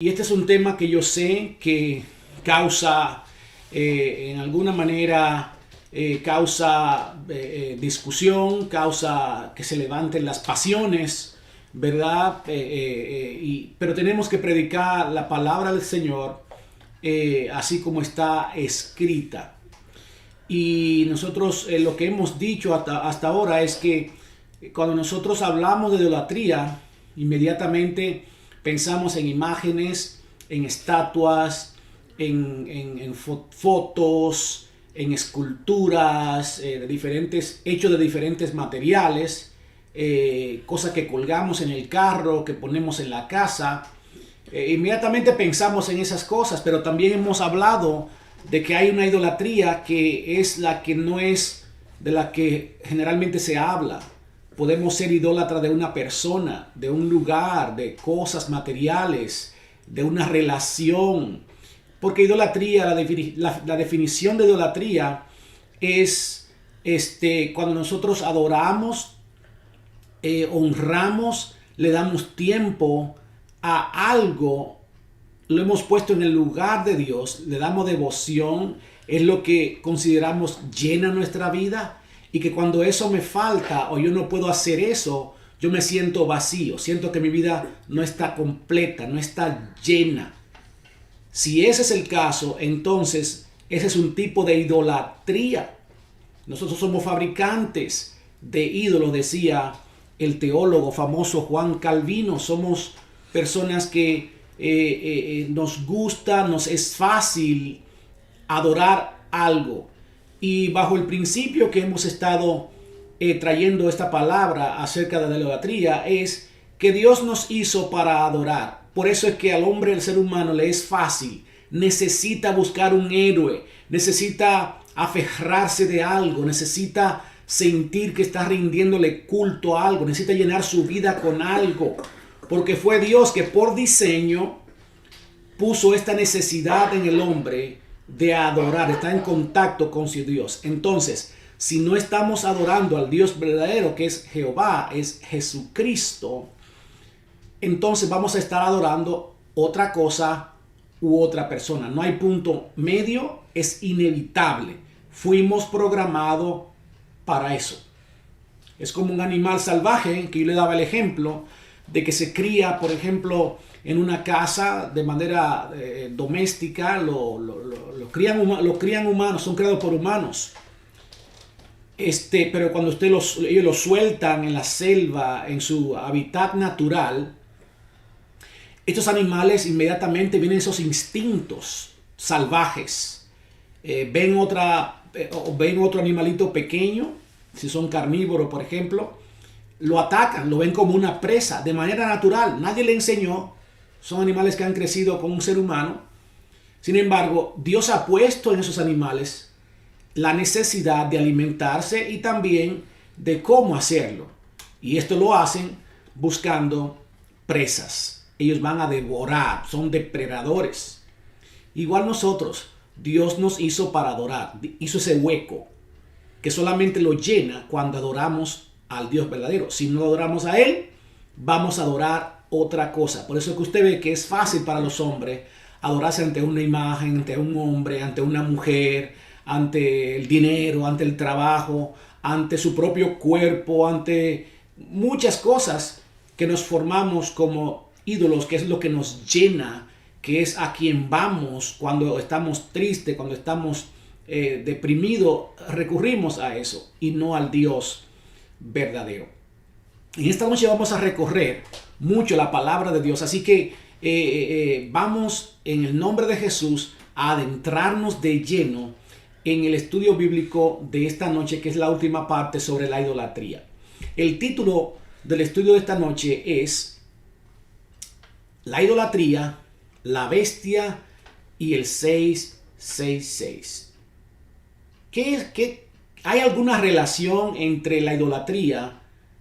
Y este es un tema que yo sé que causa, en alguna manera, discusión, causa que se levanten las pasiones, ¿verdad? Pero tenemos que predicar la palabra del Señor así como está escrita. Y nosotros lo que hemos dicho hasta ahora es que cuando nosotros hablamos de idolatría, inmediatamente pensamos en imágenes, en estatuas, en fotos, en esculturas, hechos de diferentes materiales, cosas que colgamos en el carro, que ponemos en la casa. Inmediatamente pensamos en esas cosas, pero también hemos hablado de que hay una idolatría que es la que no es de la que generalmente se habla. Podemos ser idólatras de una persona, de un lugar, de cosas materiales, de una relación. Porque idolatría, la definición de idolatría es cuando nosotros adoramos, honramos, le damos tiempo a algo, lo hemos puesto en el lugar de Dios, le damos devoción, es lo que consideramos llena nuestra vida, y que cuando eso me falta o yo no puedo hacer eso, yo me siento vacío, siento que mi vida no está completa, no está llena. Si ese es el caso, entonces ese es un tipo de idolatría. Nosotros somos fabricantes de ídolos, decía el teólogo famoso Juan Calvino. Somos personas que nos gusta, nos es fácil adorar algo. Y bajo el principio que hemos estado trayendo esta palabra acerca de la idolatría, es que Dios nos hizo para adorar. Por eso es que al hombre, al ser humano, le es fácil. Necesita buscar un héroe, necesita aferrarse de algo, necesita sentir que está rindiéndole culto a algo, necesita llenar su vida con algo. Porque fue Dios que por diseño puso esta necesidad en el hombre de adorar, está en contacto con su Dios. Entonces, si no estamos adorando al Dios verdadero, que es Jehová, es Jesucristo, entonces vamos a estar adorando otra cosa u otra persona. No hay punto medio, es inevitable. Fuimos programados para eso. Es como un animal salvaje, que yo le daba el ejemplo de que se cría, por ejemplo, en una casa de manera doméstica, lo crían humanos, son creados por humanos. Pero cuando ellos los sueltan en la selva, en su hábitat natural, estos animales inmediatamente vienen esos instintos salvajes. Ven otro animalito pequeño, si son carnívoros, por ejemplo, lo atacan, lo ven como una presa de manera natural. Nadie le enseñó. Son animales que han crecido con un ser humano. Sin embargo, Dios ha puesto en esos animales la necesidad de alimentarse y también de cómo hacerlo. Y esto lo hacen buscando presas. Ellos van a devorar, son depredadores. Igual nosotros, Dios nos hizo para adorar. Hizo ese hueco que solamente lo llena cuando adoramos al Dios verdadero. Si no adoramos a Él, vamos a adorar otra cosa. Por eso es que usted ve que es fácil para los hombres adorarse ante una imagen, ante un hombre, ante una mujer, ante el dinero, ante el trabajo, ante su propio cuerpo, ante muchas cosas que nos formamos como ídolos, que es lo que nos llena, que es a quien vamos cuando estamos tristes, cuando estamos deprimidos, recurrimos a eso y no al Dios verdadero. En esta noche vamos a recorrer mucho la palabra de Dios, así que vamos en el nombre de Jesús a adentrarnos de lleno en el estudio bíblico de esta noche, que es la última parte sobre la idolatría. El título del estudio de esta noche es La idolatría, la bestia y el 666. ¿Hay alguna relación entre la idolatría,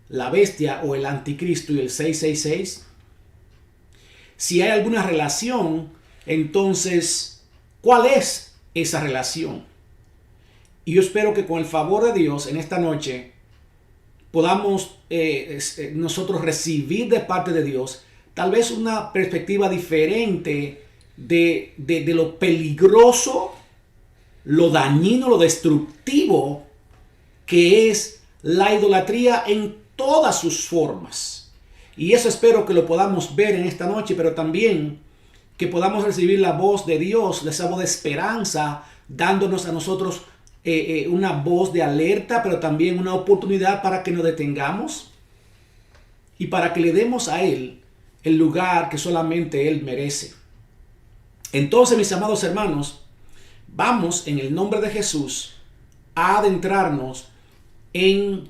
la bestia o el anticristo y el 666? Si hay alguna relación, entonces, ¿cuál es esa relación? Y yo espero que con el favor de Dios en esta noche podamos nosotros recibir de parte de Dios tal vez una perspectiva diferente de lo peligroso, lo dañino, lo destructivo que es la idolatría en todas sus formas. Y eso espero que lo podamos ver en esta noche, pero también que podamos recibir la voz de Dios, esa voz de esperanza, dándonos a nosotros una voz de alerta, pero también una oportunidad para que nos detengamos y para que le demos a Él el lugar que solamente Él merece. Entonces, mis amados hermanos, vamos en el nombre de Jesús a adentrarnos en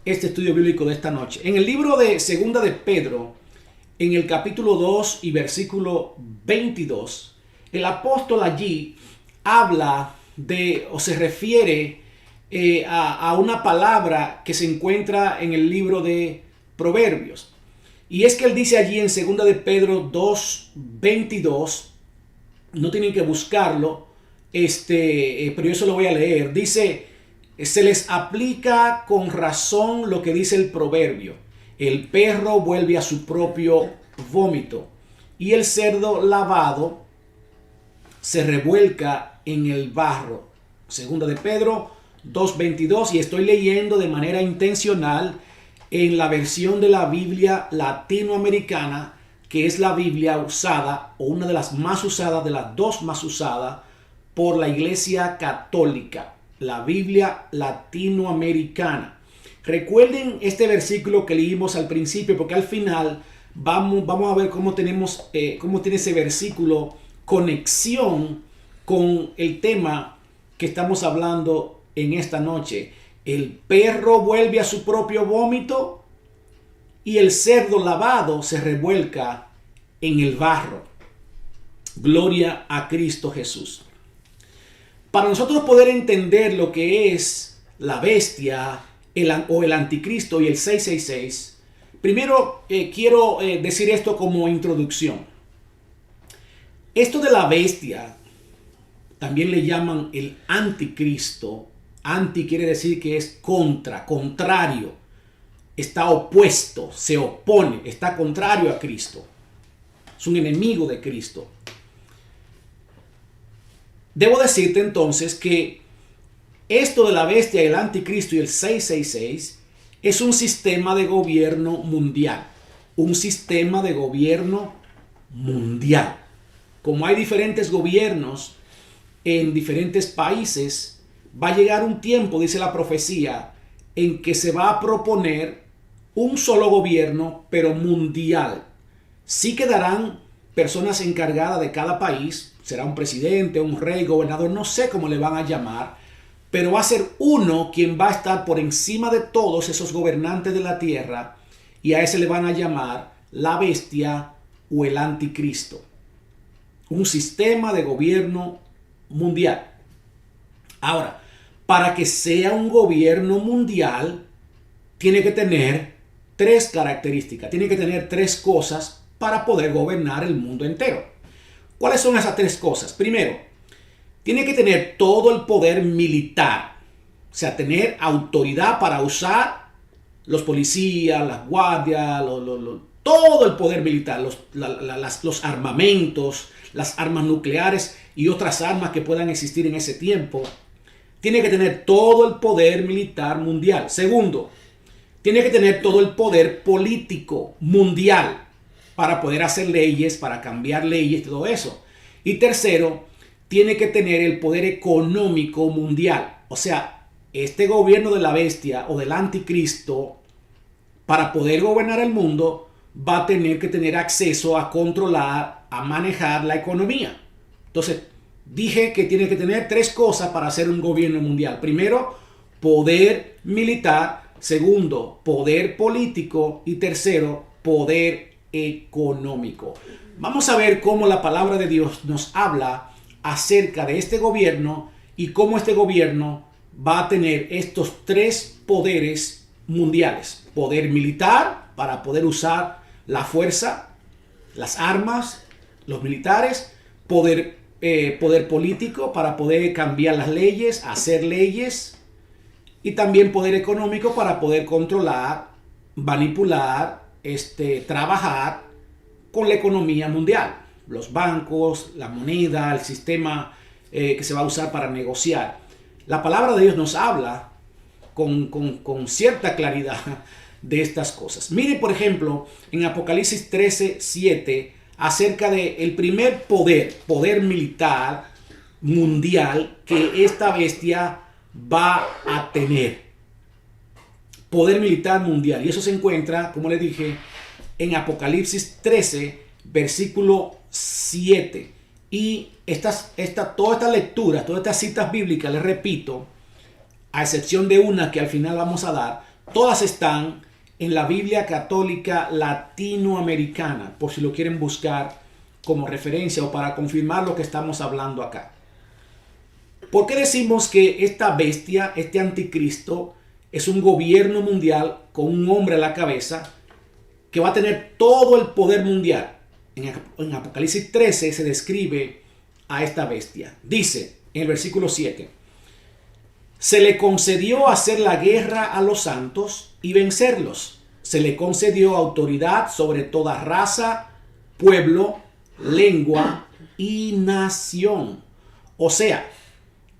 este estudio bíblico de esta noche. En el libro de Segunda de Pedro, en el capítulo 2 y versículo 22, el apóstol allí habla o se refiere a una palabra que se encuentra en el libro de Proverbios. Y es que él dice allí en Segunda de Pedro 2:22, no tienen que buscarlo, pero yo se lo voy a leer. Dice: se les aplica con razón lo que dice el proverbio: el perro vuelve a su propio vómito, y el cerdo lavado se revuelca en el barro. Segunda de Pedro 2:22, y estoy leyendo de manera intencional en la versión de la Biblia latinoamericana, que es la Biblia usada, o una de las más usadas, de las dos más usadas por la Iglesia Católica, la Biblia latinoamericana. Recuerden este versículo que leímos al principio, porque al final vamos a ver cómo tiene ese versículo conexión con el tema que estamos hablando en esta noche. El perro vuelve a su propio vómito y el cerdo lavado se revuelca en el barro. Gloria a Cristo Jesús. Para nosotros poder entender lo que es la bestia o el anticristo y el 666, primero quiero decir esto como introducción. Esto de la bestia también le llaman el anticristo. Anti quiere decir que es contrario, está opuesto, se opone, está contrario a Cristo. Es un enemigo de Cristo. Debo decirte entonces que esto de la bestia, el anticristo y el 666 es un sistema de gobierno mundial. Un sistema de gobierno mundial. Como hay diferentes gobiernos en diferentes países, va a llegar un tiempo, dice la profecía, en que se va a proponer un solo gobierno, pero mundial. Sí quedarán personas encargadas de cada país, será un presidente, un rey, gobernador, no sé cómo le van a llamar, pero va a ser uno quien va a estar por encima de todos esos gobernantes de la tierra, y a ese le van a llamar la bestia o el anticristo. Un sistema de gobierno mundial. Ahora, para que sea un gobierno mundial, tiene que tener tres características, tiene que tener tres cosas para poder gobernar el mundo entero. ¿Cuáles son esas tres cosas? Primero, tiene que tener todo el poder militar, o sea, tener autoridad para usar los policías, las guardias, todo el poder militar, los armamentos, las armas nucleares y otras armas que puedan existir en ese tiempo. Tiene que tener todo el poder militar mundial. Segundo, tiene que tener todo el poder político mundial para poder hacer leyes, para cambiar leyes, todo eso. Y tercero, tiene que tener el poder económico mundial. O sea, este gobierno de la bestia o del anticristo, para poder gobernar el mundo, va a tener que tener acceso a controlar, a manejar la economía. Entonces, dije que tiene que tener tres cosas para hacer un gobierno mundial. Primero, poder militar. Segundo, poder político. Y tercero, poder económico. Vamos a ver cómo la palabra de Dios nos habla acerca de este gobierno y cómo este gobierno va a tener estos tres poderes mundiales. Poder militar para poder usar la fuerza, las armas, los militares. Poder político para poder cambiar las leyes, hacer leyes, y también poder económico para poder controlar, manipular, trabajar con la economía mundial, los bancos, la moneda, el sistema que se va a usar para negociar. La palabra de Dios nos habla con cierta claridad de estas cosas. Mire, por ejemplo, en Apocalipsis 13:7, acerca del primer poder militar mundial que esta bestia va a tener. Poder militar mundial. Y eso se encuentra, como les dije, en Apocalipsis 13, versículo 7. Y todas estas lecturas, todas estas citas bíblicas, les repito, a excepción de una que al final vamos a dar, todas están en la Biblia Católica Latinoamericana, por si lo quieren buscar como referencia o para confirmar lo que estamos hablando acá. ¿Por qué decimos que esta bestia, este anticristo, es un gobierno mundial con un hombre a la cabeza que va a tener todo el poder mundial? En Apocalipsis 13 se describe a esta bestia. Dice en el versículo 7: se le concedió hacer la guerra a los santos y vencerlos. Se le concedió autoridad sobre toda raza, pueblo, lengua y nación. O sea,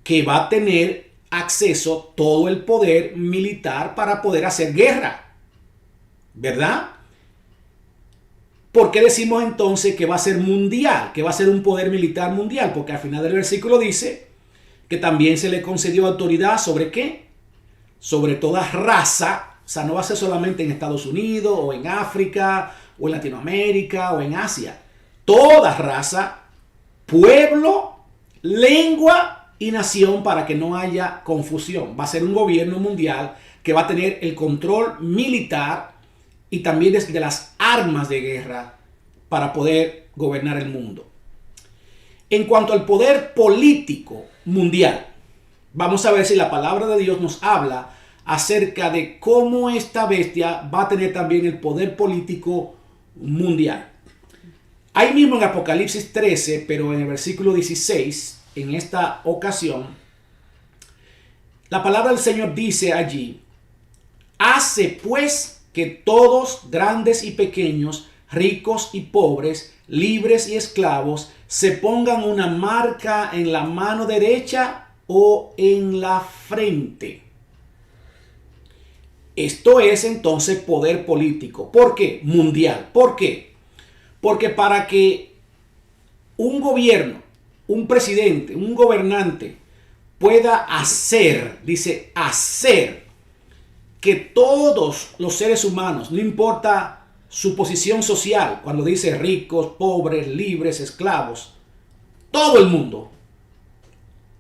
que va a tener acceso todo el poder militar para poder hacer guerra. ¿Verdad? ¿Por qué decimos entonces que va a ser mundial? Que va a ser un poder militar mundial. Porque al final del versículo dice que también se le concedió autoridad sobre ¿qué? Sobre toda raza. O sea, no va a ser solamente en Estados Unidos o en África o en Latinoamérica o en Asia. Toda raza, pueblo, lengua y nación, para que no haya confusión. Va a ser un gobierno mundial que va a tener el control militar y también de las armas de guerra para poder gobernar el mundo. En cuanto al poder político mundial, vamos a ver si la palabra de Dios nos habla acerca de cómo esta bestia va a tener también el poder político mundial. Ahí mismo en Apocalipsis 13, pero en el versículo 16, en esta ocasión, la palabra del Señor dice allí: hace pues que todos, grandes y pequeños, ricos y pobres, libres y esclavos, se pongan una marca en la mano derecha o en la frente. Esto es entonces poder político. ¿Por qué? Mundial. ¿Por qué? Porque para que un gobierno, un presidente, un gobernante pueda hacer, dice hacer, que todos los seres humanos, no importa su posición social, cuando dice ricos, pobres, libres, esclavos, todo el mundo,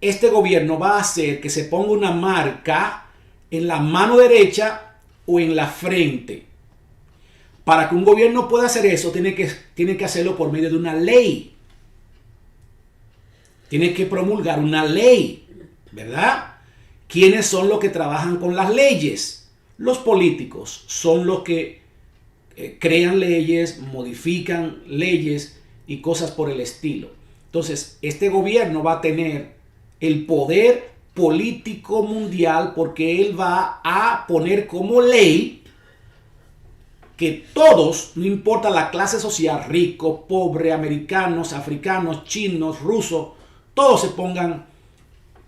este gobierno va a hacer que se ponga una marca en la mano derecha o en la frente. Para que un gobierno pueda hacer eso, tiene que hacerlo por medio de una ley. Tiene que promulgar una ley, ¿verdad? ¿Quiénes son los que trabajan con las leyes? Los políticos son los que crean leyes, modifican leyes y cosas por el estilo. Entonces, este gobierno va a tener el poder político mundial porque él va a poner como ley que todos, no importa la clase social, rico, pobre, americanos, africanos, chinos, rusos, todos se pongan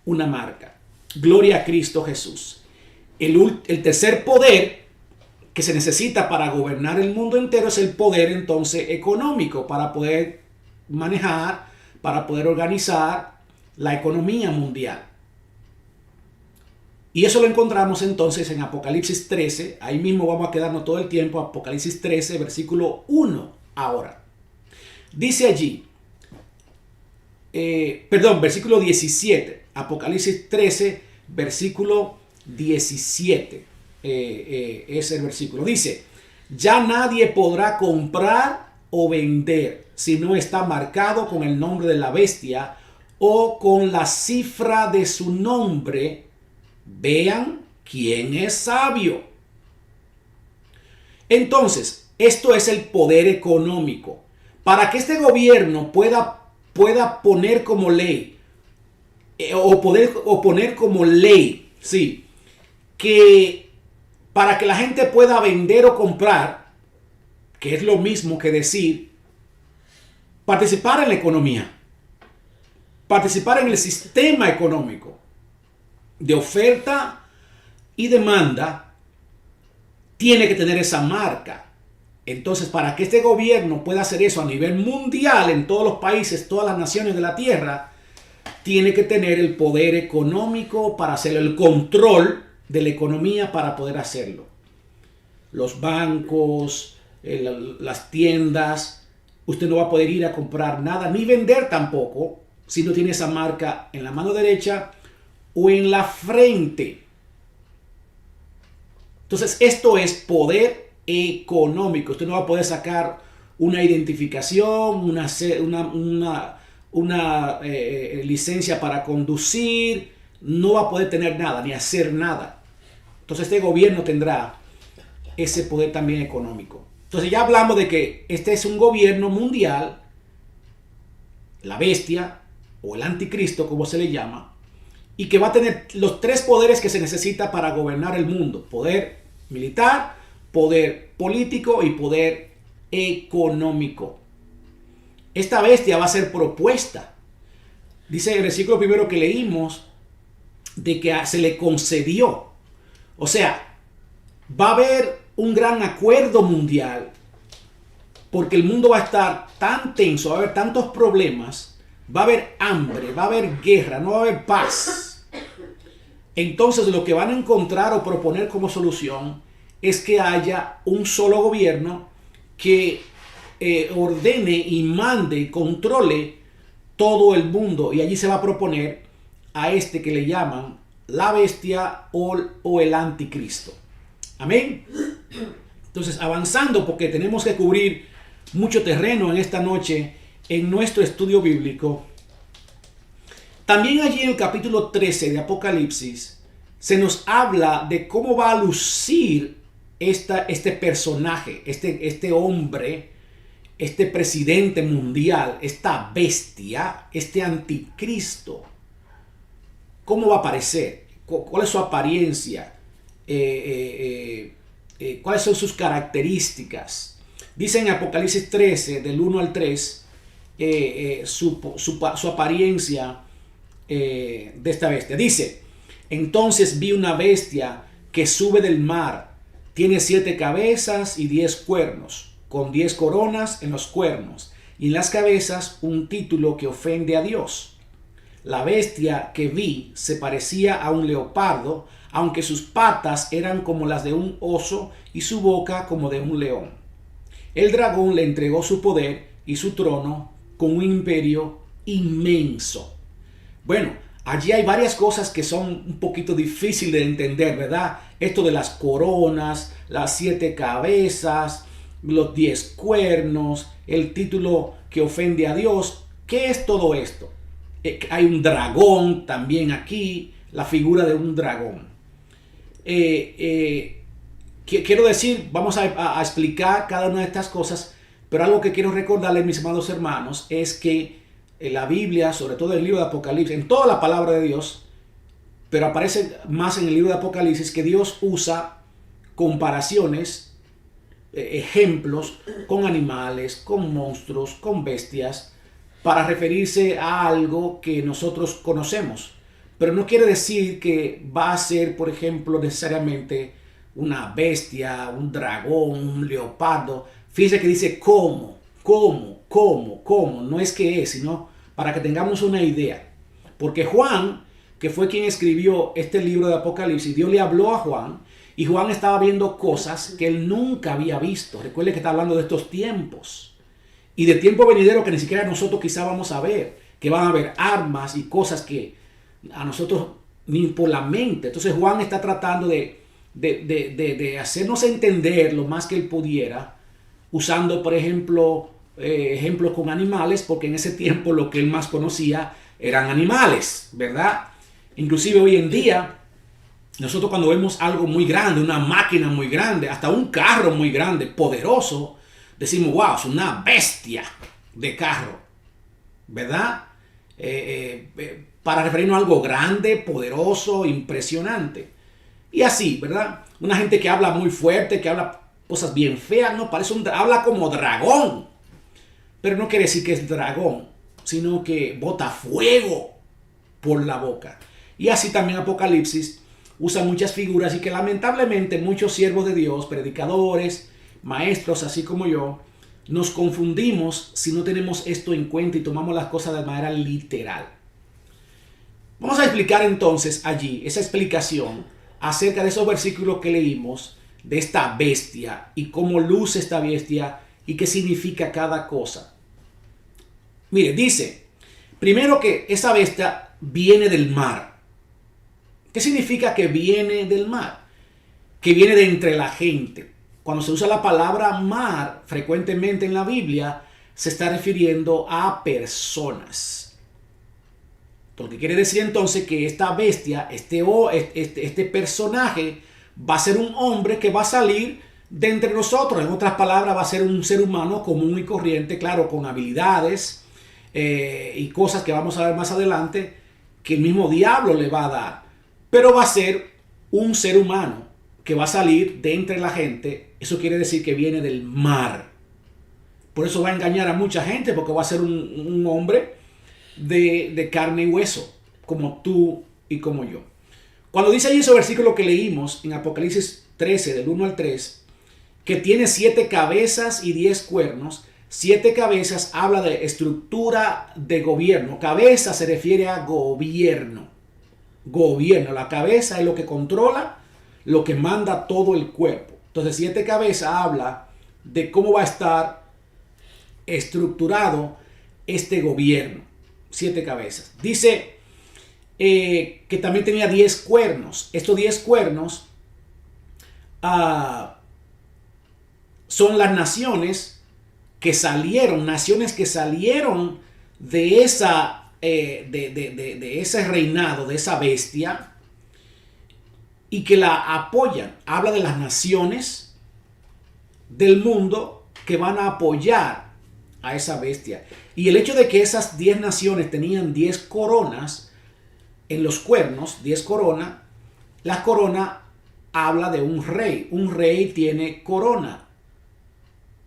una marca. Gloria a Cristo Jesús. El tercer poder que se necesita para gobernar el mundo entero es el poder entonces económico, para poder manejar, para poder organizar la economía mundial. Y eso lo encontramos entonces en Apocalipsis 13. Ahí mismo vamos a quedarnos todo el tiempo. Apocalipsis 13, versículo 1 ahora. Dice allí, versículo 17. Apocalipsis 13, versículo 17. Es el versículo. Dice: ya nadie podrá comprar o vender si no está marcado con el nombre de la bestia o con la cifra de su nombre. Vean quién es sabio. Entonces, esto es el poder económico. Para que este gobierno pueda poner como ley, o poner como ley, sí, que para que la gente pueda vender o comprar, que es lo mismo que decir participar en la economía, participar en el sistema económico de oferta y demanda, tiene que tener esa marca. Entonces, para que este gobierno pueda hacer eso a nivel mundial en todos los países, todas las naciones de la tierra, tiene que tener el poder económico para hacerlo, el control de la economía para poder hacerlo. Los bancos, las tiendas, usted no va a poder ir a comprar nada ni vender tampoco si no tiene esa marca en la mano derecha o en la frente. Entonces, esto es poder económico. Usted no va a poder sacar una identificación, una licencia para conducir, no va a poder tener nada, ni hacer nada. Entonces, este gobierno tendrá ese poder también económico. Entonces, ya hablamos de que este es un gobierno mundial, la bestia o el anticristo, como se le llama, y que va a tener los tres poderes que se necesita para gobernar el mundo: poder militar, poder político y poder económico. Esta bestia va a ser propuesta. Dice el versículo primero que leímos de que se le concedió. O sea, va a haber un gran acuerdo mundial porque el mundo va a estar tan tenso, va a haber tantos problemas, va a haber hambre, va a haber guerra, no va a haber paz. Entonces lo que van a encontrar o proponer como solución es que haya un solo gobierno que ordene y mande y controle todo el mundo. Y allí se va a proponer a este que le llaman la bestia o el anticristo. Amén. Entonces, avanzando, porque tenemos que cubrir mucho terreno en esta noche en nuestro estudio bíblico. También allí en el capítulo 13 de Apocalipsis se nos habla de cómo va a lucir este personaje, este hombre, este presidente mundial, esta bestia, este anticristo. ¿Cómo va a aparecer? ¿Cuál es su apariencia? ¿Cuáles son sus características? Dice en Apocalipsis 13, del 1 al 3, su apariencia de esta bestia. Dice: entonces vi una bestia que sube del mar. Tiene 7 cabezas y 10 cuernos, con 10 coronas en los cuernos, y en las cabezas un título que ofende a Dios. La bestia que vi se parecía a un leopardo, aunque sus patas eran como las de un oso y su boca como de un león. El dragón le entregó su poder y su trono con un imperio inmenso. Bueno, allí hay varias cosas que son un poquito difíciles de entender, ¿verdad? Esto de las coronas, las 7 cabezas, los 10 cuernos, el título que ofende a Dios. ¿Qué es todo esto? Hay un dragón también aquí, la figura de un dragón. Quiero decir, vamos a explicar cada una de estas cosas, pero algo que quiero recordarles, mis amados hermanos, es que en la Biblia, sobre todo en el libro de Apocalipsis, en toda la palabra de Dios, pero aparece más en el libro de Apocalipsis, que Dios usa comparaciones, ejemplos con animales, con monstruos, con bestias, para referirse a algo que nosotros conocemos. Pero no quiere decir que va a ser, por ejemplo, necesariamente una bestia, un dragón, un leopardo. Fíjese que dice cómo. No es que es, sino para que tengamos una idea. Porque Juan, que fue quien escribió este libro de Apocalipsis, Dios le habló a Juan y Juan estaba viendo cosas que él nunca había visto. Recuerde que está hablando de estos tiempos y de tiempo venidero que ni siquiera nosotros quizá vamos a ver, que van a haber armas y cosas que a nosotros ni por la mente. Entonces Juan está tratando de hacernos entender lo más que él pudiera, usando, por ejemplo, ejemplos con animales, porque en ese tiempo lo que él más conocía eran animales, ¿verdad? Inclusive hoy en día, nosotros cuando vemos algo muy grande, una máquina muy grande, hasta un carro muy grande, poderoso, decimos, wow, es una bestia de carro, ¿verdad? Para referirnos a algo grande, poderoso, impresionante. Y así, ¿verdad? Una gente que habla muy fuerte, que habla cosas bien feas, ¿no? Parece habla como dragón. pero no quiere decir que es dragón, sino que bota fuego por la boca. Y así también Apocalipsis usa muchas figuras y que lamentablemente muchos siervos de Dios, predicadores, maestros, así como yo, nos confundimos si no tenemos esto en cuenta y tomamos las cosas de manera literal. Vamos a explicar entonces allí esa explicación acerca de esos versículos que leímos de esta bestia y cómo luce esta bestia y qué significa cada cosa. Mire, dice, primero que esa bestia viene del mar. ¿Qué significa que viene del mar? Que viene de entre la gente. Cuando se usa la palabra mar frecuentemente en la Biblia, se está refiriendo a personas. Porque quiere decir entonces que esta bestia, este personaje, va a ser un hombre que va a salir de entre nosotros. En otras palabras, va a ser un ser humano común y corriente, claro, con habilidades y cosas que vamos a ver más adelante, que el mismo diablo le va a dar. Pero va a ser un ser humano que va a salir de entre la gente. Eso quiere decir que viene del mar. Por eso va a engañar a mucha gente, porque va a ser un hombre de carne y hueso, como tú y como yo. Cuando dice ahí ese versículo que leímos en Apocalipsis 13, del 1 al 3, que tiene 7 cabezas y 10 cuernos, 7 cabezas habla de estructura de gobierno. Cabeza se refiere a gobierno. Gobierno, la cabeza es lo que controla, lo que manda todo el cuerpo. Entonces 7 cabezas habla de cómo va a estar estructurado este gobierno. 7 cabezas. Dice que también tenía 10 cuernos. Estos 10 cuernos son las naciones que salieron de de ese reinado, de esa bestia, y que la apoyan. Habla de las naciones del mundo que van a apoyar a esa bestia. Y el hecho de que esas 10 naciones tenían 10 coronas en los cuernos, 10 coronas, la corona habla de un rey. Un rey tiene corona.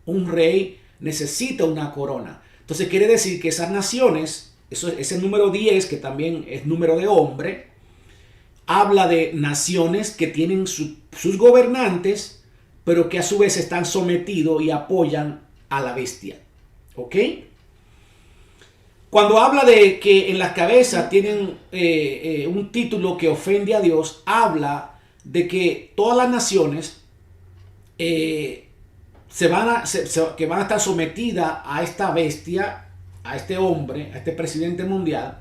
Un rey necesita una corona. Entonces quiere decir que esas naciones, ese número 10, que también es número de hombre, habla de naciones que tienen sus gobernantes, pero que a su vez están sometidos y apoyan a la bestia. ¿Ok? Cuando habla de que en las cabezas tienen un título que ofende a Dios, habla de que todas las naciones que van a estar sometidas a esta bestia, a este hombre, a este presidente mundial.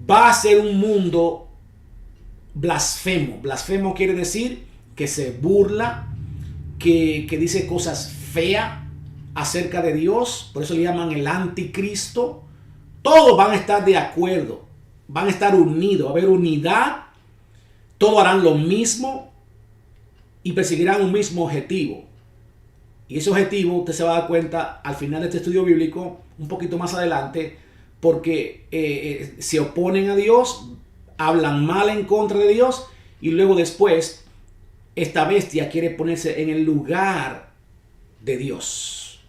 Va a ser un mundo blasfemo. Blasfemo quiere decir que se burla, que dice cosas feas acerca de Dios. Por eso le llaman el anticristo. Todos van a estar de acuerdo, van a estar unidos, va a haber unidad, todos harán lo mismo y perseguirán un mismo objetivo. Y ese objetivo usted se va a dar cuenta al final de este estudio bíblico, un poquito más adelante, porque se oponen a Dios, hablan mal en contra de Dios, y luego después esta bestia quiere ponerse en el lugar de Dios.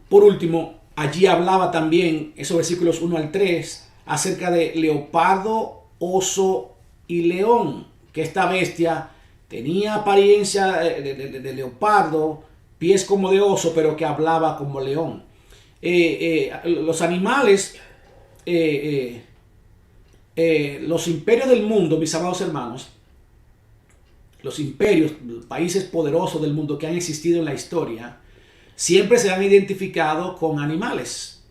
Por último, allí hablaba también, esos versículos 1 al 3, acerca de leopardo, oso y león, que esta bestia tenía apariencia de leopardo, pies como de oso, pero que hablaba como león. Los animales, los imperios del mundo, mis amados hermanos, los imperios, los países poderosos del mundo que han existido en la historia, siempre se han identificado con animales.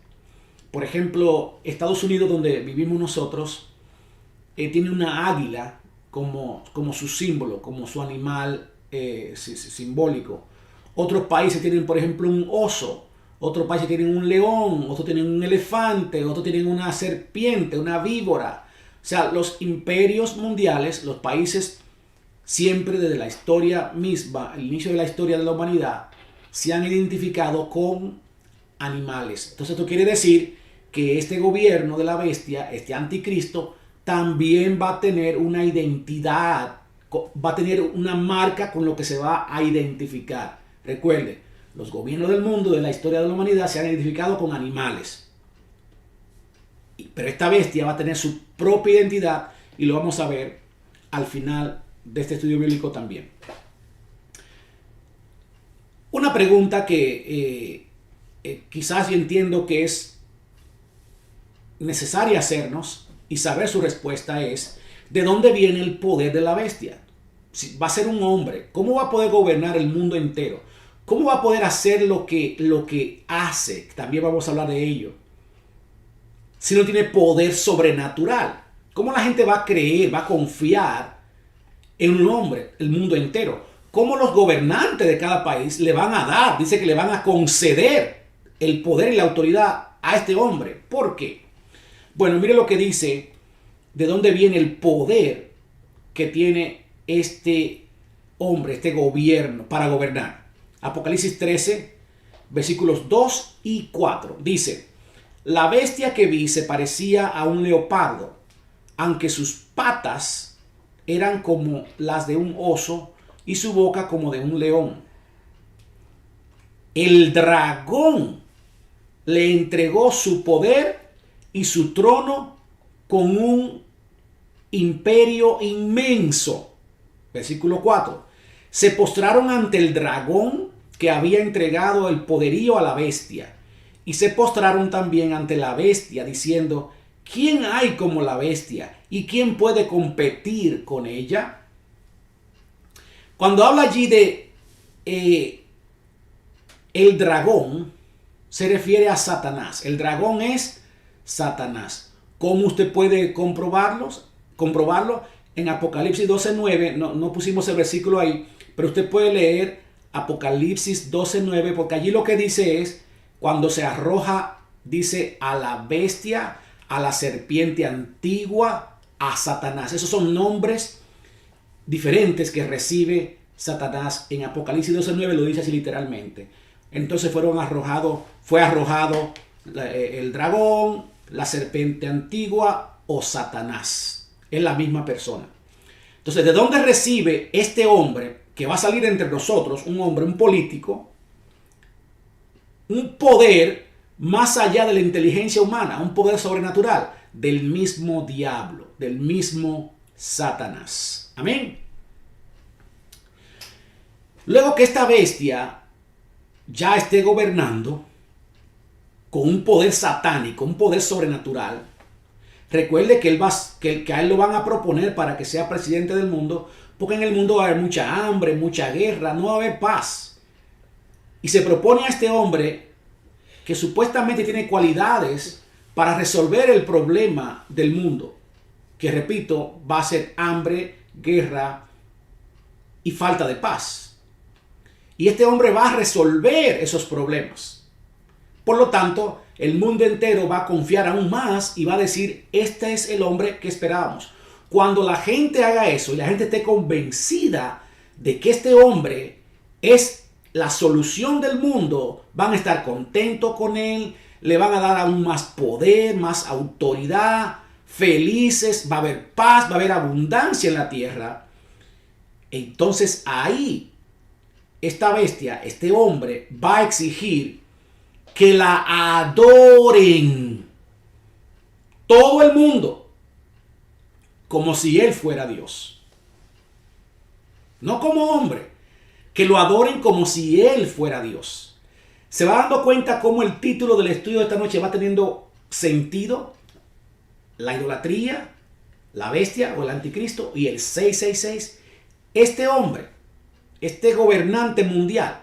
Por ejemplo, Estados Unidos, donde vivimos nosotros, tiene una águila como su símbolo, como su animal simbólico. Otros países tienen, por ejemplo, un oso. Otros países tienen un león. Otros tienen un elefante. Otros tienen una serpiente, una víbora. O sea, los imperios mundiales, los países, siempre desde la historia misma, el inicio de la historia de la humanidad, se han identificado con animales. Entonces esto quiere decir que este gobierno de la bestia, este anticristo, también va a tener una identidad, va a tener una marca con lo que se va a identificar. Recuerde, Los gobiernos del mundo, de la historia de la humanidad, se han identificado con animales. Pero esta bestia va a tener su propia identidad y lo vamos a ver al final de este estudio bíblico también. Una pregunta que quizás yo entiendo que es necesaria hacernos y saber su respuesta es: ¿de dónde viene el poder de la bestia? Si va a ser un hombre, ¿cómo va a poder gobernar el mundo entero? ¿Cómo va a poder hacer lo que hace? También vamos a hablar de ello. Si no tiene poder sobrenatural, ¿cómo la gente va a creer, va a confiar en un hombre, el mundo entero? ¿Cómo los gobernantes de cada país le van a dar, dice que le van a conceder el poder y la autoridad a este hombre? ¿Por qué? Bueno, mire lo que dice, de dónde viene el poder que tiene este hombre, este gobierno para gobernar. Apocalipsis 13, versículos 2 y 4. Dice: la bestia que vi se parecía a un leopardo, aunque sus patas eran como las de un oso y su boca como de un león. El dragón le entregó su poder y su trono con un imperio inmenso. Versículo 4. Se postraron ante el dragón que había entregado el poderío a la bestia, y se postraron también ante la bestia, diciendo: ¿quién hay como la bestia? ¿Y quién puede competir con ella? Cuando habla allí de el dragón, se refiere a Satanás. El dragón es Satanás. ¿Cómo usted puede comprobarlo? En Apocalipsis 12:9, no pusimos el versículo ahí, pero usted puede leer Apocalipsis 12:9, porque allí lo que dice es: cuando se arroja, dice, a la bestia, a la serpiente antigua, a Satanás. Esos son nombres diferentes que recibe Satanás. En Apocalipsis 12:9 lo dice así literalmente. Entonces fue arrojado el dragón, la serpiente antigua o Satanás. Es la misma persona. Entonces, ¿de dónde recibe este hombre que va a salir entre nosotros, un hombre, un político, un poder más allá de la inteligencia humana, un poder sobrenatural? Del mismo diablo, del mismo Satanás. Amén. Luego que esta bestia ya esté gobernando con un poder satánico, un poder sobrenatural, recuerde que a él lo van a proponer para que sea presidente del mundo, porque en el mundo va a haber mucha hambre, mucha guerra, no va a haber paz. Y se propone a este hombre que supuestamente tiene cualidades para resolver el problema del mundo, que repito, va a ser hambre, guerra y falta de paz. Y este hombre va a resolver esos problemas. Por lo tanto, el mundo entero va a confiar aún más y va a decir: este es el hombre que esperábamos. Cuando la gente haga eso y la gente esté convencida de que este hombre es la solución del mundo, van a estar contentos con él, le van a dar aún más poder, más autoridad, felices, va a haber paz, va a haber abundancia en la tierra. Entonces ahí esta bestia, este hombre, va a exigir que la adoren todo el mundo como si él fuera Dios. No como hombre, que lo adoren como si él fuera Dios. ¿Se va dando cuenta cómo el título del estudio de esta noche va teniendo sentido? La idolatría, la bestia o el anticristo y el 666. Este hombre, este gobernante mundial,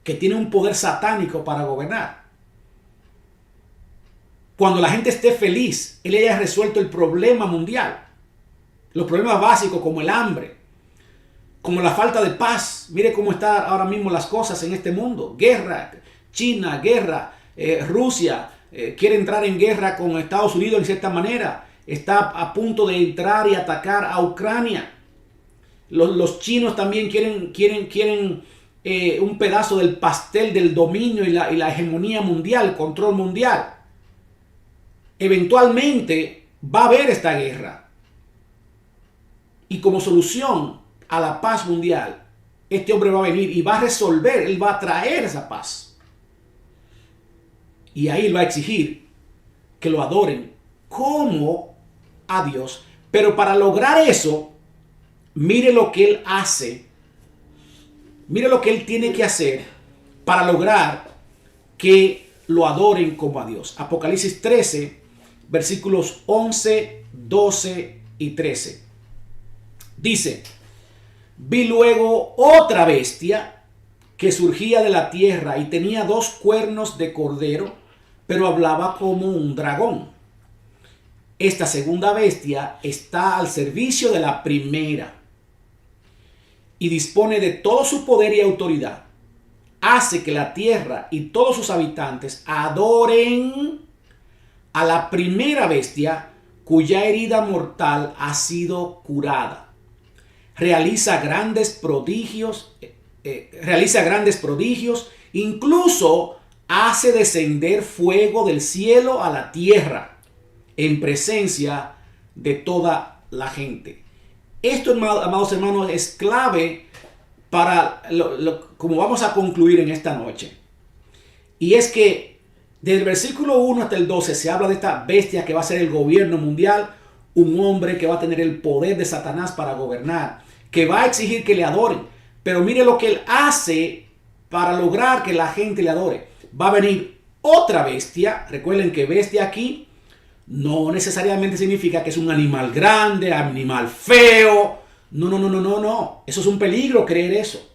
que tiene un poder satánico para gobernar, cuando la gente esté feliz, él haya resuelto el problema mundial, los problemas básicos como el hambre, como la falta de paz. Mire cómo están ahora mismo las cosas en este mundo. Guerra, China, guerra, Rusia quiere entrar en guerra con Estados Unidos en cierta manera. Está a punto de entrar y atacar a Ucrania. Los chinos también quieren un pedazo del pastel del dominio y la hegemonía mundial, control mundial. Eventualmente va a haber esta guerra. Y como solución a la paz mundial, este hombre va a venir y va a resolver, él va a traer esa paz. Y ahí él va a exigir que lo adoren como a Dios. Pero para lograr eso, mire lo que él hace. Mire lo que él tiene que hacer para lograr que lo adoren como a Dios. Apocalipsis 13, versículos 11, 12 y 13. Dice: vi luego otra bestia que surgía de la tierra y tenía 2 cuernos de cordero, pero hablaba como un dragón. Esta segunda bestia está al servicio de la primera y dispone de todo su poder y autoridad. Hace que la tierra y todos sus habitantes adoren a la primera bestia cuya herida mortal ha sido curada. Realiza grandes prodigios, incluso hace descender fuego del cielo a la tierra en presencia de toda la gente. Esto, amados hermanos, es clave para como vamos a concluir en esta noche. Y es que desde el versículo 1 hasta el 12 se habla de esta bestia que va a ser el gobierno mundial, un hombre que va a tener el poder de Satanás para gobernar, que va a exigir que le adoren. Pero mire lo que él hace para lograr que la gente le adore. Va a venir otra bestia. Recuerden que bestia aquí no necesariamente significa que es un animal grande, animal feo. No. Eso es un peligro creer eso.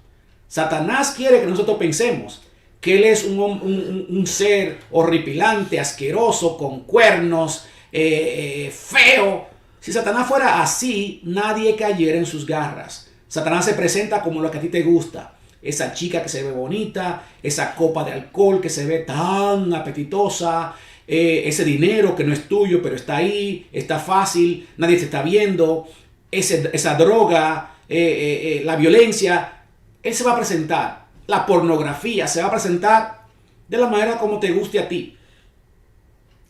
Satanás quiere que nosotros pensemos que él es un ser horripilante, asqueroso, con cuernos, feo. Si Satanás fuera así, nadie cayera en sus garras. Satanás se presenta como lo que a ti te gusta. Esa chica que se ve bonita, esa copa de alcohol que se ve tan apetitosa, ese dinero que no es tuyo, pero está ahí, está fácil, nadie te está viendo, esa droga, la violencia. Él se va a presentar. La pornografía se va a presentar de la manera como te guste a ti.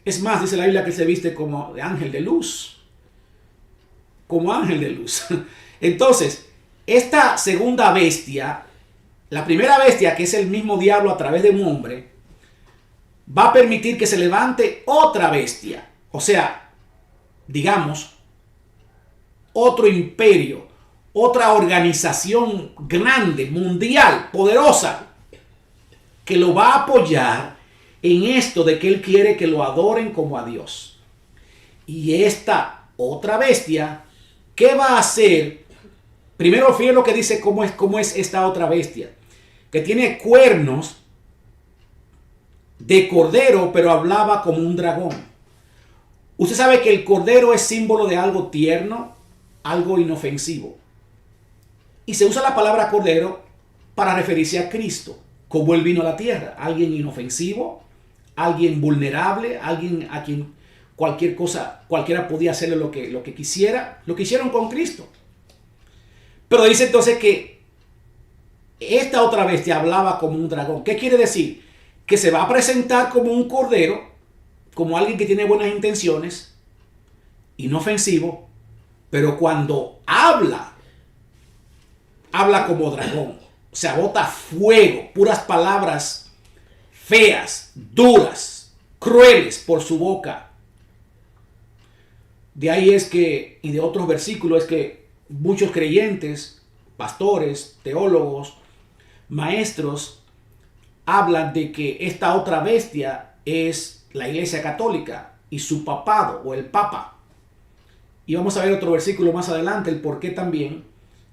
Es más, dice la Biblia que se viste como de ángel de luz. Como ángel de luz. Entonces, esta segunda bestia, la primera bestia, que es el mismo diablo a través de un hombre, va a permitir que se levante otra bestia. O sea, digamos, otro imperio, otra organización grande, mundial, poderosa, que lo va a apoyar en esto de que él quiere que lo adoren como a Dios. Y esta otra bestia, ¿qué va a hacer? Primero, fíjense lo que dice cómo es esta otra bestia, que tiene cuernos de cordero, pero hablaba como un dragón. Usted sabe que el cordero es símbolo de algo tierno, algo inofensivo. Y se usa la palabra cordero para referirse a Cristo, como él vino a la tierra. Alguien inofensivo, alguien vulnerable, alguien a quien cualquiera podía hacerle lo que quisiera. Lo que hicieron con Cristo. Pero dice entonces que esta otra bestia hablaba como un dragón. ¿Qué quiere decir? Que se va a presentar como un cordero, como alguien que tiene buenas intenciones, inofensivo, pero cuando habla como dragón. O sea, bota fuego, puras palabras feas, duras, crueles por su boca. De ahí es que, y de otros versículos, es que muchos creyentes, pastores, teólogos, maestros, hablan de que esta otra bestia es la Iglesia Católica y su papado o el Papa. Y vamos a ver otro versículo más adelante, el por qué también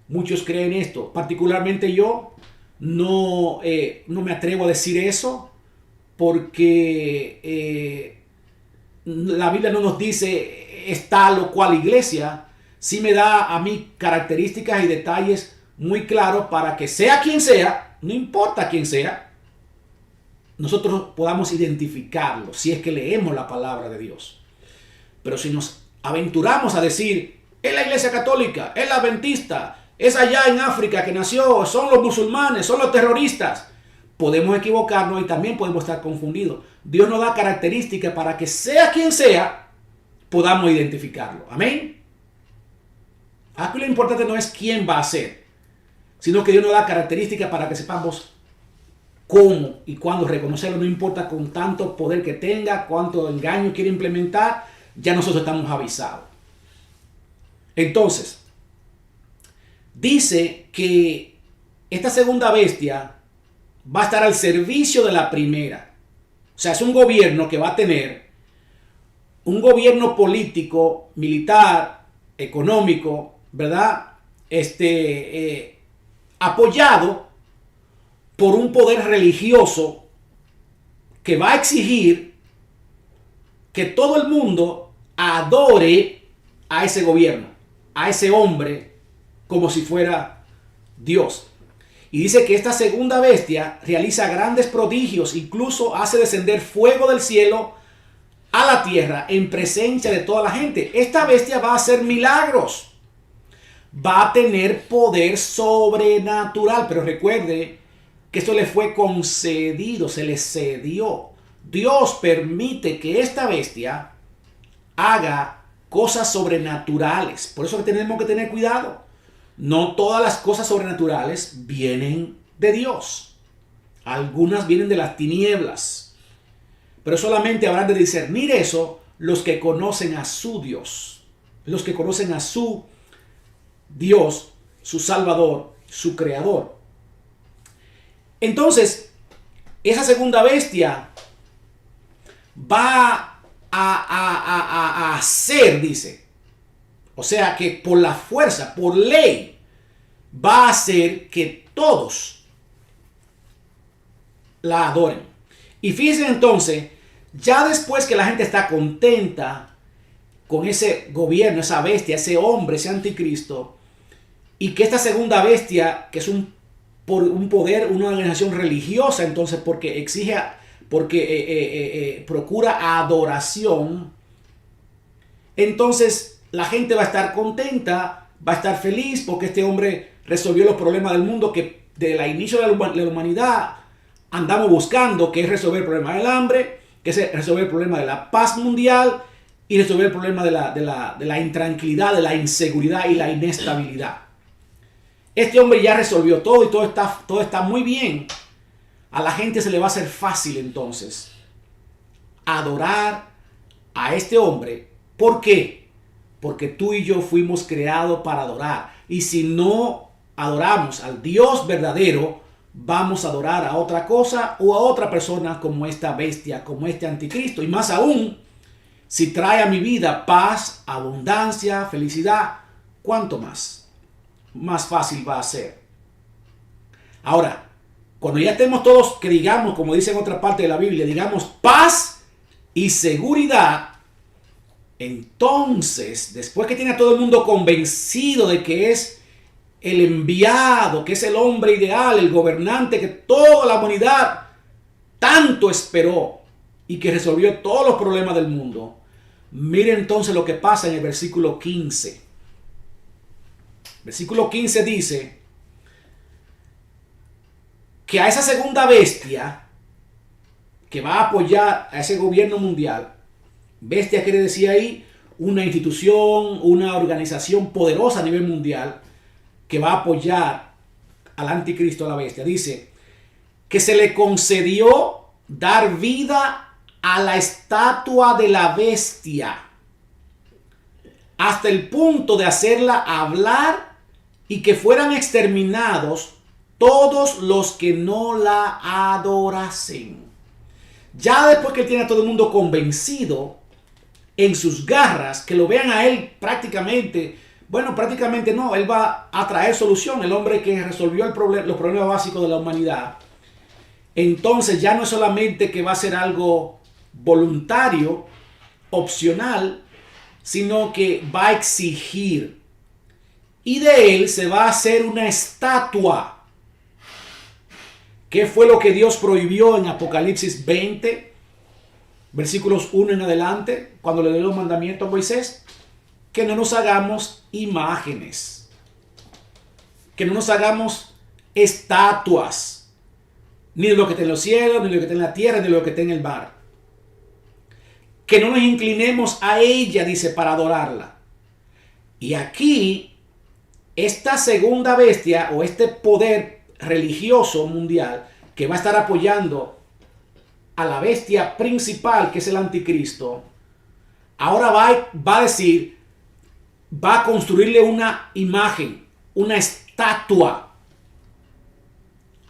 muchos creen esto. Particularmente yo no me atrevo a decir eso porque la Biblia no nos dice es tal o cual iglesia. Sí me da a mí características y detalles muy claros para que sea quien sea, no importa quién sea, nosotros podamos identificarlo si es que leemos la palabra de Dios. Pero si nos aventuramos a decir, es la Iglesia Católica, es la Adventista, es allá en África que nació, son los musulmanes, son los terroristas, podemos equivocarnos y también podemos estar confundidos. Dios nos da características para que sea quien sea, podamos identificarlo. Amén. Aquí lo importante no es quién va a ser, sino que Dios nos da características para que sepamos cómo y cuándo reconocerlo. No importa con tanto poder que tenga, cuánto engaño quiere implementar, ya nosotros estamos avisados. Entonces, dice que esta segunda bestia va a estar al servicio de la primera. O sea, es un gobierno que va a tener un gobierno político, militar, económico, ¿verdad? Apoyado por un poder religioso que va a exigir que todo el mundo adore a ese gobierno, a ese hombre, como si fuera Dios. Y dice que esta segunda bestia realiza grandes prodigios, incluso hace descender fuego del cielo a la tierra en presencia de toda la gente. Esta bestia va a hacer milagros, va a tener poder sobrenatural, pero recuerde que esto le fue concedido, se le cedió. Dios permite que esta bestia haga cosas sobrenaturales. Por eso que tenemos que tener cuidado. No todas las cosas sobrenaturales vienen de Dios. Algunas vienen de las tinieblas. Pero solamente habrán de discernir eso los que conocen a su Dios. Los que conocen a su Dios, su Salvador, su Creador. Entonces, esa segunda bestia va a hacer, dice. O sea que por la fuerza, por ley, va a hacer que todos la adoren. Y fíjense entonces, ya después que la gente está contenta con ese gobierno, esa bestia, ese hombre, ese anticristo, y que esta segunda bestia, que es por un poder, una organización religiosa, entonces porque exige, porque procura adoración, entonces la gente va a estar contenta, va a estar feliz porque este hombre resolvió los problemas del mundo que desde el inicio de la humanidad andamos buscando, que es resolver el problema del hambre, que es resolver el problema de la paz mundial y resolver el problema de la intranquilidad, de la inseguridad y la inestabilidad. Este hombre ya resolvió todo y todo está muy bien. A la gente se le va a hacer fácil entonces adorar a este hombre. ¿Por qué? Porque tú y yo fuimos creados para adorar. Y si no adoramos al Dios verdadero, vamos a adorar a otra cosa o a otra persona como esta bestia, como este anticristo. Y más aún, si trae a mi vida paz, abundancia, felicidad, ¿cuánto más fácil va a ser? Ahora, cuando ya estemos todos, que digamos, como dice en otra parte de la Biblia, digamos paz y seguridad, entonces, después que tiene a todo el mundo convencido de que es el enviado, que es el hombre ideal, el gobernante que toda la humanidad tanto esperó y que resolvió todos los problemas del mundo, mire entonces lo que pasa en el versículo 15. Versículo 15 dice que a esa segunda bestia que va a apoyar a ese gobierno mundial, bestia quiere decir ahí una institución, una organización poderosa a nivel mundial que va a apoyar al anticristo, a la bestia, dice que se le concedió dar vida a la estatua de la bestia hasta el punto de hacerla hablar y que fueran exterminados todos los que no la adorasen. Ya después que él tiene a todo el mundo convencido en sus garras, que lo vean a él prácticamente, bueno, prácticamente no, él va a traer solución, el hombre que resolvió los problemas básicos de la humanidad. Entonces ya no es solamente que va a ser algo voluntario, opcional, sino que va a exigir. Y de él se va a hacer una estatua. ¿Qué fue lo que Dios prohibió en Apocalipsis 20, versículos 1 en adelante, cuando le dio los mandamientos a Moisés? Que no nos hagamos imágenes. Que no nos hagamos estatuas. Ni de lo que está en los cielos, ni de lo que está en la tierra, ni de lo que está en el mar. Que no nos inclinemos a ella, dice, para adorarla. Y aquí esta segunda bestia o este poder religioso mundial que va a estar apoyando a la bestia principal, que es el anticristo, ahora va a decir, va a construirle una imagen, una estatua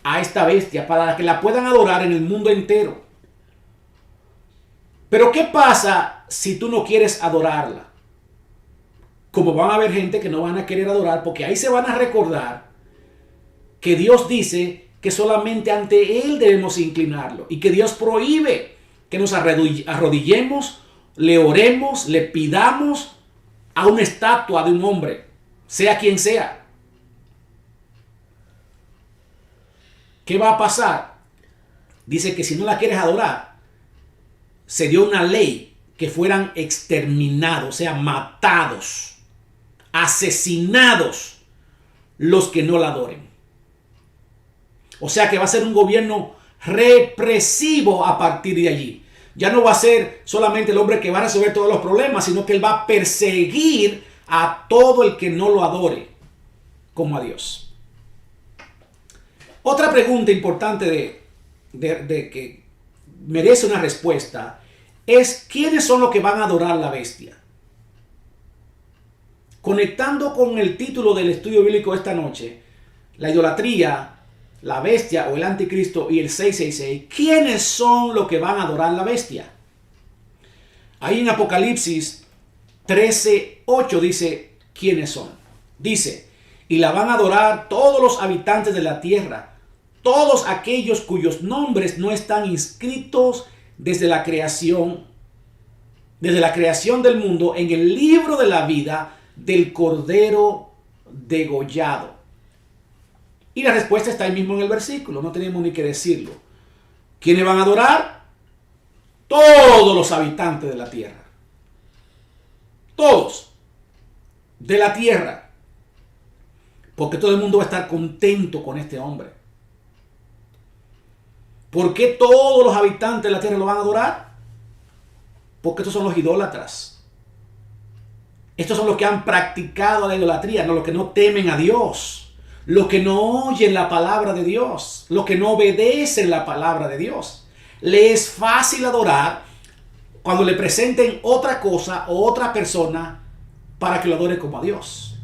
a esta bestia para que la puedan adorar en el mundo entero. Pero ¿qué pasa si tú no quieres adorarla? Como van a haber gente que no van a querer adorar, porque ahí se van a recordar que Dios dice que solamente ante Él debemos inclinarlo y que Dios prohíbe que nos arrodillemos, le oremos, le pidamos a una estatua de un hombre, sea quien sea. ¿Qué va a pasar? Dice que si no la quieres adorar, se dio una ley que fueran exterminados, o sea, matados, asesinados los que no la adoren. O sea que va a ser un gobierno represivo a partir de allí. Ya no va a ser solamente el hombre que va a resolver todos los problemas, sino que él va a perseguir a todo el que no lo adore como a Dios. Otra pregunta importante de que merece una respuesta es: ¿quiénes son los que van a adorar la bestia? Conectando con el título del estudio bíblico esta noche, la idolatría, la bestia o el anticristo y el 666, ¿quiénes son los que van a adorar la bestia? Ahí en Apocalipsis 13:8 dice quiénes son. Dice: y la van a adorar todos los habitantes de la tierra, todos aquellos cuyos nombres no están inscritos desde la creación del mundo en el libro de la vida del Cordero degollado. Y la respuesta está ahí mismo en el versículo, no tenemos ni que decirlo. ¿Quiénes van a adorar? Todos los habitantes de la tierra. Todos de la tierra. Porque todo el mundo va a estar contento con este hombre. ¿Por qué todos los habitantes de la tierra lo van a adorar? Porque estos son los idólatras. Estos son los que han practicado la idolatría, no los que no temen a Dios. Los que no oyen la palabra de Dios, los que no obedecen la palabra de Dios. Le es fácil adorar cuando le presenten otra cosa o otra persona para que lo adore como a Dios.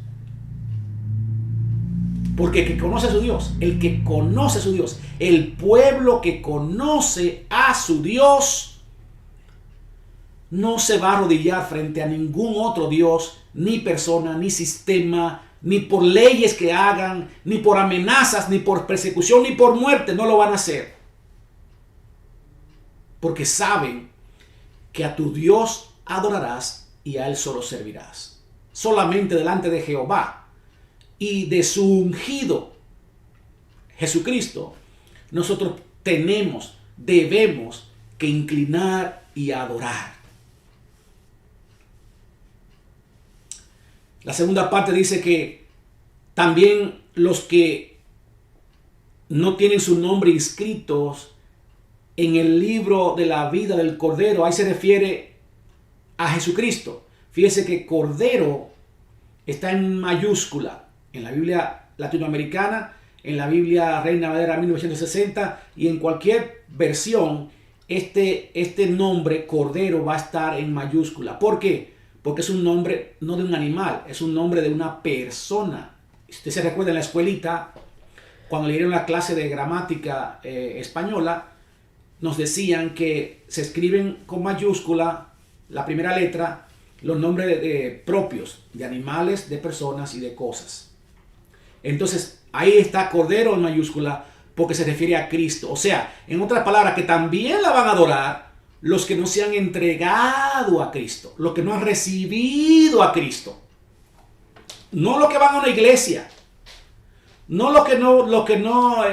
Porque el que conoce a su Dios, el pueblo que conoce a su Dios, no se va a arrodillar frente a ningún otro Dios, ni persona, ni sistema, ni por leyes que hagan, ni por amenazas, ni por persecución, ni por muerte. No lo van a hacer. Porque saben que a tu Dios adorarás y a Él solo servirás. Solamente delante de Jehová y de su ungido Jesucristo, nosotros debemos que inclinar y adorar. La segunda parte dice que también los que no tienen su nombre inscritos en el libro de la vida del Cordero, ahí se refiere a Jesucristo. Fíjese que Cordero está en mayúscula en la Biblia latinoamericana, en la Biblia Reina Valera 1960 y en cualquier versión este nombre Cordero va a estar en mayúscula. ¿Por qué? Porque es un nombre no de un animal, es un nombre de una persona. Usted se recuerda en la escuelita, cuando le dieron la clase de gramática española, nos decían que se escriben con mayúscula la primera letra los nombres propios de animales, de personas y de cosas. Entonces ahí está Cordero en mayúscula porque se refiere a Cristo. O sea, en otras palabras, que también la van a adorar los que no se han entregado a Cristo, los que no han recibido a Cristo. No los que van a una iglesia, no los que no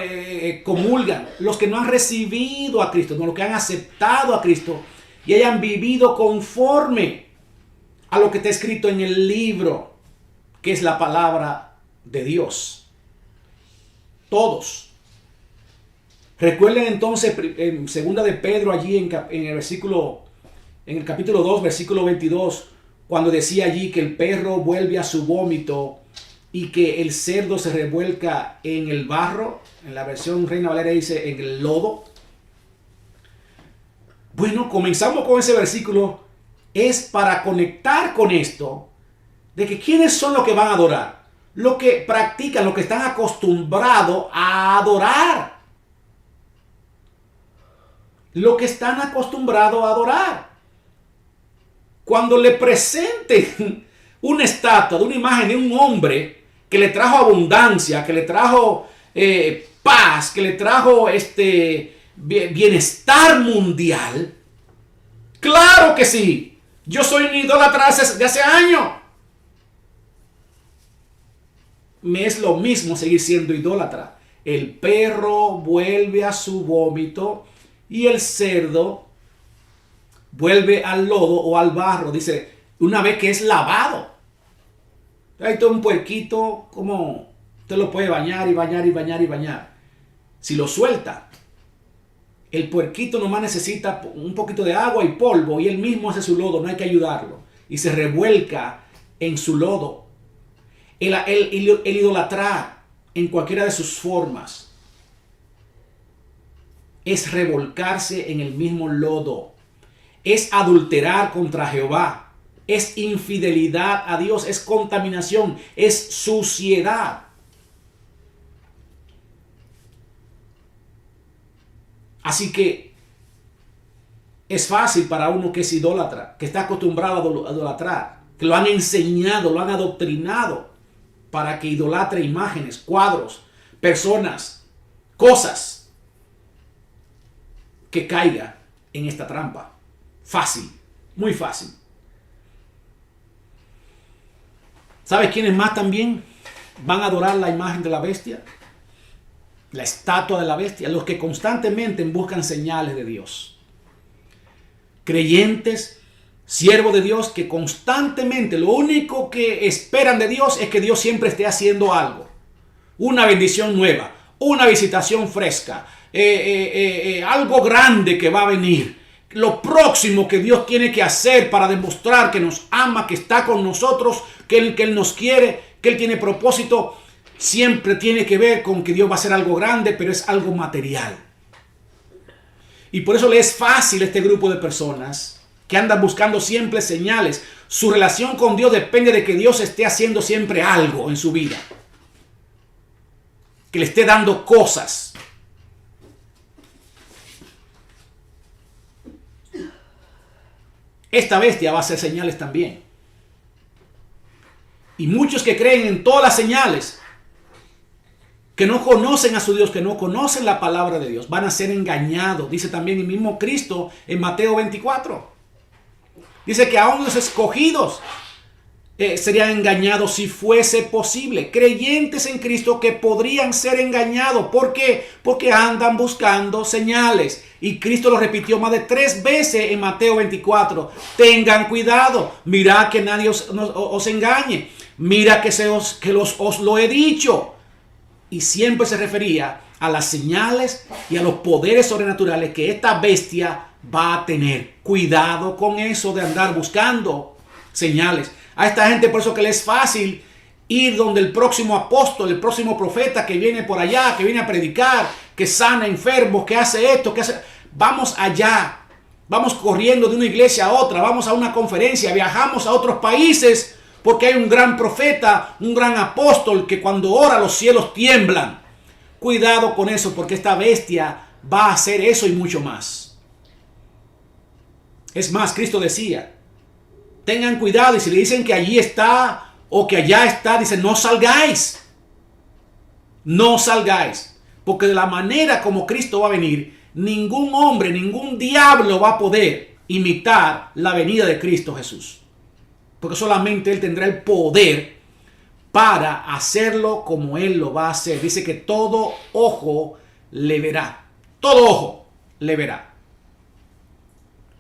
comulgan, los que no han recibido a Cristo, no los que han aceptado a Cristo y hayan vivido conforme a lo que está escrito en el libro, que es la palabra de Dios. Todos. Recuerden entonces en segunda de Pedro, allí en el capítulo 2, versículo 22, cuando decía allí que el perro vuelve a su vómito y que el cerdo se revuelca en el barro. En la versión Reina Valera dice en el lodo. Bueno, comenzamos con ese versículo. Es para conectar con esto de que quiénes son los que van a adorar. Lo que practican, lo que están acostumbrados a adorar. Lo que están acostumbrados a adorar. Cuando le presenten una estatua de una imagen de un hombre que le trajo abundancia, que le trajo paz, que le trajo bienestar mundial, claro que sí. Yo soy un idólatra de hace años. Me es lo mismo seguir siendo idólatra. El perro vuelve a su vómito y el cerdo vuelve al lodo o al barro. Dice, una vez que es lavado. Hay todo un puerquito, como usted lo puede bañar y bañar y bañar y bañar. Si lo suelta, el puerquito nomás necesita un poquito de agua y polvo y él mismo hace su lodo, no hay que ayudarlo. Y se revuelca en su lodo. El idolatrar en cualquiera de sus formas es revolcarse en el mismo lodo. Es adulterar contra Jehová. Es infidelidad a Dios, es contaminación, es suciedad. Así que es fácil para uno que es idólatra, que está acostumbrado a idolatrar, que lo han enseñado, lo han adoctrinado para que idolatre imágenes, cuadros, personas, cosas, que caiga en esta trampa. Fácil, muy fácil. ¿Sabes quiénes más también van a adorar la imagen de la bestia? La estatua de la bestia. Los que constantemente buscan señales de Dios. Creyentes, siervos de Dios, que constantemente lo único que esperan de Dios es que Dios siempre esté haciendo algo. Una bendición nueva, una visitación fresca, algo grande que va a venir. Lo próximo que Dios tiene que hacer para demostrar que nos ama, que está con nosotros, que Él nos quiere, que Él tiene propósito, siempre tiene que ver con que Dios va a hacer algo grande, pero es algo material. Y por eso le es fácil a este grupo de personas que andan buscando siempre señales. Su relación con Dios depende de que Dios esté haciendo siempre algo en su vida. Que le esté dando cosas. Esta bestia va a hacer señales también. Y muchos que creen en todas las señales, que no conocen a su Dios, que no conocen la palabra de Dios, van a ser engañados. Dice también el mismo Cristo en Mateo 24. Dice que aún los escogidos serían engañados si fuese posible. Creyentes en Cristo que podrían ser engañados. ¿Por qué? Porque andan buscando señales. Y Cristo lo repitió más de 3 veces en Mateo 24. Tengan cuidado. Mirad que nadie os engañe. Mira que os lo he dicho. Y siempre se refería a las señales y a los poderes sobrenaturales que esta bestia va a tener. Cuidado con eso de andar buscando señales. A esta gente por eso que le es fácil ir donde el próximo apóstol, el próximo profeta que viene por allá, que viene a predicar, que sana enfermos, que hace esto, que hace... Vamos allá, vamos corriendo de una iglesia a otra, vamos a una conferencia, viajamos a otros países porque hay un gran profeta, un gran apóstol que cuando ora los cielos tiemblan. Cuidado con eso porque esta bestia va a hacer eso y mucho más. Es más, Cristo decía, tengan cuidado y si le dicen que allí está o que allá está, dice no salgáis. No salgáis. Porque de la manera como Cristo va a venir, ningún hombre, ningún diablo va a poder imitar la venida de Cristo Jesús. Porque solamente Él tendrá el poder para hacerlo como Él lo va a hacer. Dice que todo ojo le verá. Todo ojo le verá.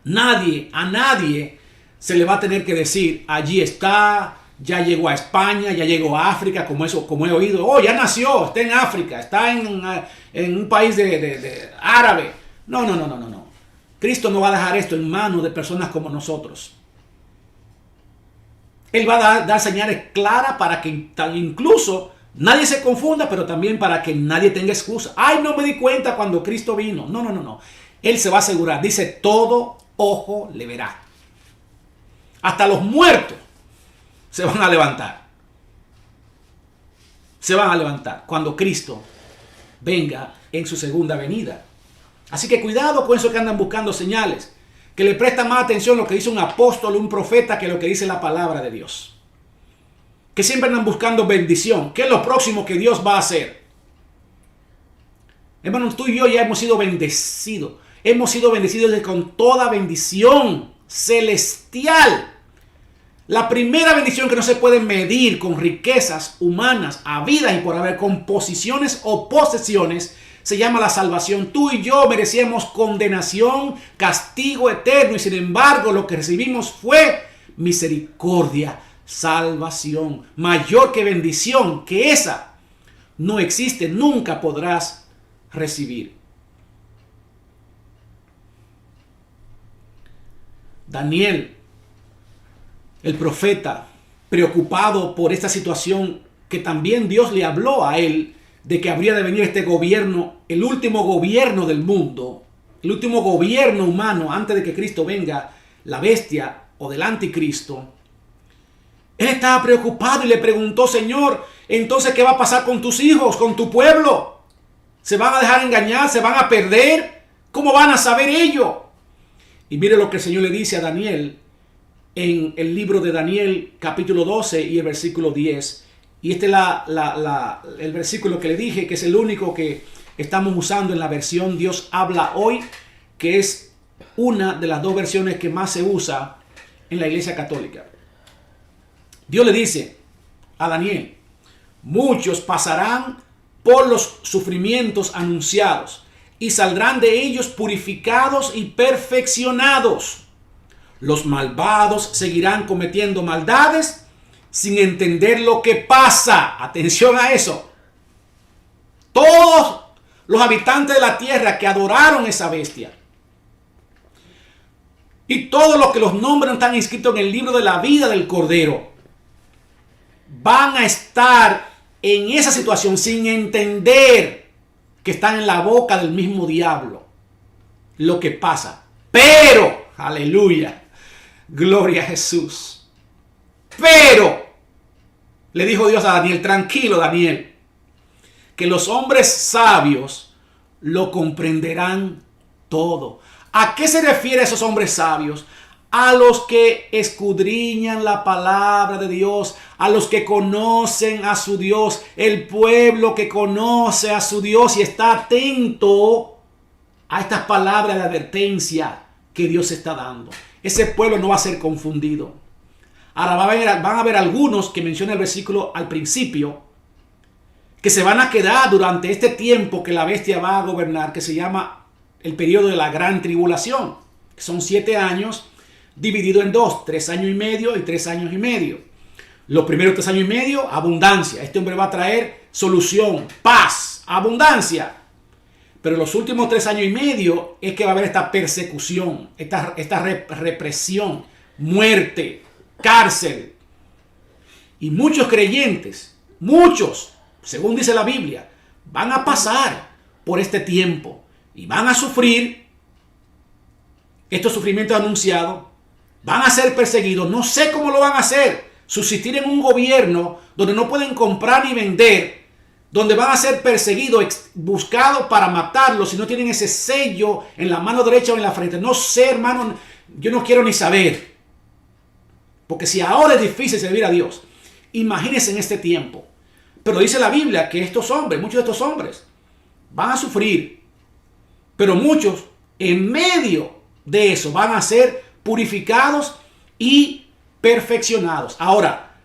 A nadie se le va a tener que decir, allí está, ya llegó a España, ya llegó a África, como he oído. Oh, ya nació, está en África, está en un país de árabe. No. Cristo no va a dejar esto en manos de personas como nosotros. Él va a dar señales claras para que incluso nadie se confunda, pero también para que nadie tenga excusa. Ay, no me di cuenta cuando Cristo vino. No, no, no, no. Él se va a asegurar. Dice, todo ojo le verá. Hasta los muertos se van a levantar. Se van a levantar cuando Cristo venga en su segunda venida. Así que cuidado con eso que andan buscando señales, que le prestan más atención a lo que dice un apóstol, un profeta, que lo que dice la palabra de Dios. Que siempre andan buscando bendición. ¿Qué es lo próximo que Dios va a hacer? Hermanos, tú y yo ya hemos sido bendecidos. Hemos sido bendecidos con toda bendición celestial. La primera bendición que no se puede medir con riquezas humanas, habidas y por haber, con posiciones o posesiones, se llama la salvación. Tú y yo merecíamos condenación, castigo eterno, y sin embargo lo que recibimos fue misericordia, salvación. Mayor que bendición que esa no existe, nunca podrás recibir. Daniel, el profeta, preocupado por esta situación que también Dios le habló a él, de que habría de venir este gobierno, el último gobierno del mundo, el último gobierno humano antes de que Cristo venga, la bestia o del anticristo. Él estaba preocupado y le preguntó, Señor, entonces ¿qué va a pasar con tus hijos, con tu pueblo? ¿Se van a dejar engañar? ¿Se van a perder? ¿Cómo van a saber ello? Y mire lo que el Señor le dice a Daniel en el libro de Daniel capítulo 12 y el versículo 10. Y este es el versículo que le dije, que es el único que estamos usando en la versión Dios habla hoy, que es una de las dos versiones que más se usa en la Iglesia Católica. Dios le dice a Daniel, muchos pasarán por los sufrimientos anunciados y saldrán de ellos purificados y perfeccionados. Los malvados seguirán cometiendo maldades sin entender lo que pasa. Atención a eso. Todos los habitantes de la tierra que adoraron a esa bestia y todos los que los nombres están inscritos en el libro de la vida del Cordero van a estar en esa situación sin entender que están en la boca del mismo diablo. Lo que pasa. Pero, aleluya, gloria a Jesús. Pero, le dijo Dios a Daniel, tranquilo Daniel, que los hombres sabios lo comprenderán todo. ¿A qué se refiere esos hombres sabios? A los que escudriñan la palabra de Dios, a los que conocen a su Dios, el pueblo que conoce a su Dios y está atento a estas palabras de advertencia que Dios está dando. Ese pueblo no va a ser confundido. Ahora van a haber algunos que menciona el versículo al principio, que se van a quedar durante este tiempo que la bestia va a gobernar, que se llama el periodo de la gran tribulación, que son 7 años dividido en 2, 3 años y medio y 3 años y medio. Los primeros 3 años y medio, abundancia. Este hombre va a traer solución, paz, abundancia. Pero los últimos 3 años y medio es que va a haber esta persecución, esta represión, muerte, cárcel. Y muchos creyentes, muchos, según dice la Biblia, van a pasar por este tiempo y van a sufrir estos sufrimientos anunciados. Van a ser perseguidos. No sé cómo lo van a hacer. Subsistir en un gobierno donde no pueden comprar ni vender, donde van a ser perseguidos, buscados para matarlos si no tienen ese sello en la mano derecha o en la frente. No sé, hermano, yo no quiero ni saber. Porque si ahora es difícil servir a Dios, imagínense en este tiempo. Pero dice la Biblia que estos hombres, muchos de estos hombres, van a sufrir. Pero muchos, en medio de eso, van a ser purificados y perfeccionados. Ahora,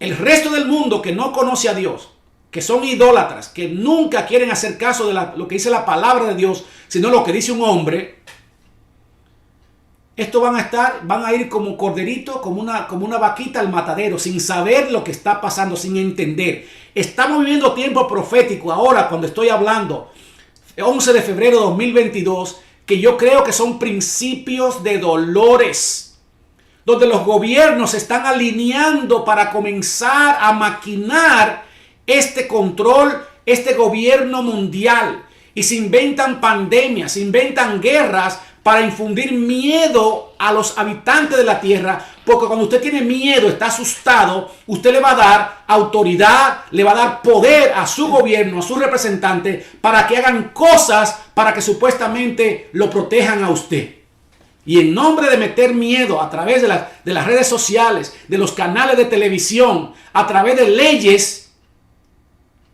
el resto del mundo que no conoce a Dios, que son idólatras, que nunca quieren hacer caso de lo que dice la palabra de Dios, sino lo que dice un hombre, estos van a ir como corderito, como una vaquita al matadero, sin saber lo que está pasando, sin entender. Estamos viviendo tiempo profético ahora cuando estoy hablando, 11 de febrero de 2022, que yo creo que son principios de dolores. donde los gobiernos se están alineando para comenzar a maquinar este control, este gobierno mundial. Y se inventan pandemias, se inventan guerras para infundir miedo a los habitantes de la tierra, porque cuando usted tiene miedo, está asustado, usted le va a dar autoridad, le va a dar poder a su gobierno, a sus representantes, para que hagan cosas para que supuestamente lo protejan a usted. Y en nombre de meter miedo a través de las redes sociales, de los canales de televisión, a través de leyes,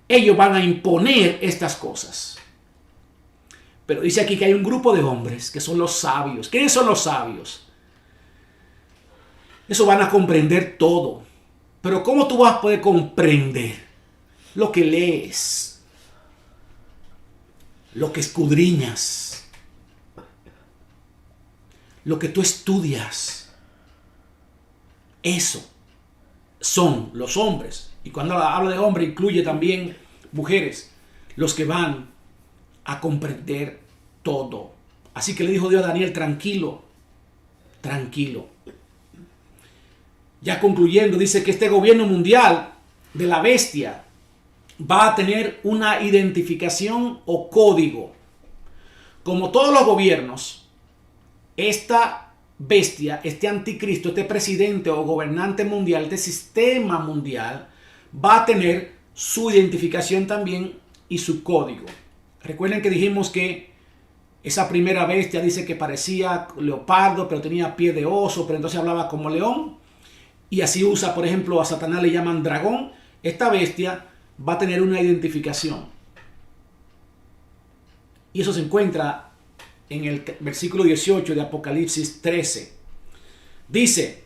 ellos van a imponer estas cosas. Pero dice aquí que hay un grupo de hombres que son los sabios. ¿Quiénes son los sabios? Eso van a comprender todo. Pero ¿cómo tú vas a poder comprender lo que lees? Lo que escudriñas. Lo que tú estudias. Eso son los hombres. Y cuando habla de hombre incluye también mujeres. Los que van a comprender todo. Así que le dijo Dios a Daniel, tranquilo, tranquilo. Ya concluyendo, dice que este gobierno mundial de la bestia va a tener una identificación o código. Como todos los gobiernos, esta bestia, este anticristo, este presidente o gobernante mundial, este sistema mundial, va a tener su identificación también y su código. Recuerden que dijimos que esa primera bestia dice que parecía leopardo, pero tenía pie de oso, pero entonces hablaba como león. Y así usa, por ejemplo, a Satanás le llaman dragón. Esta bestia va a tener una identificación. Y eso se encuentra en el versículo 18 de Apocalipsis 13. Dice,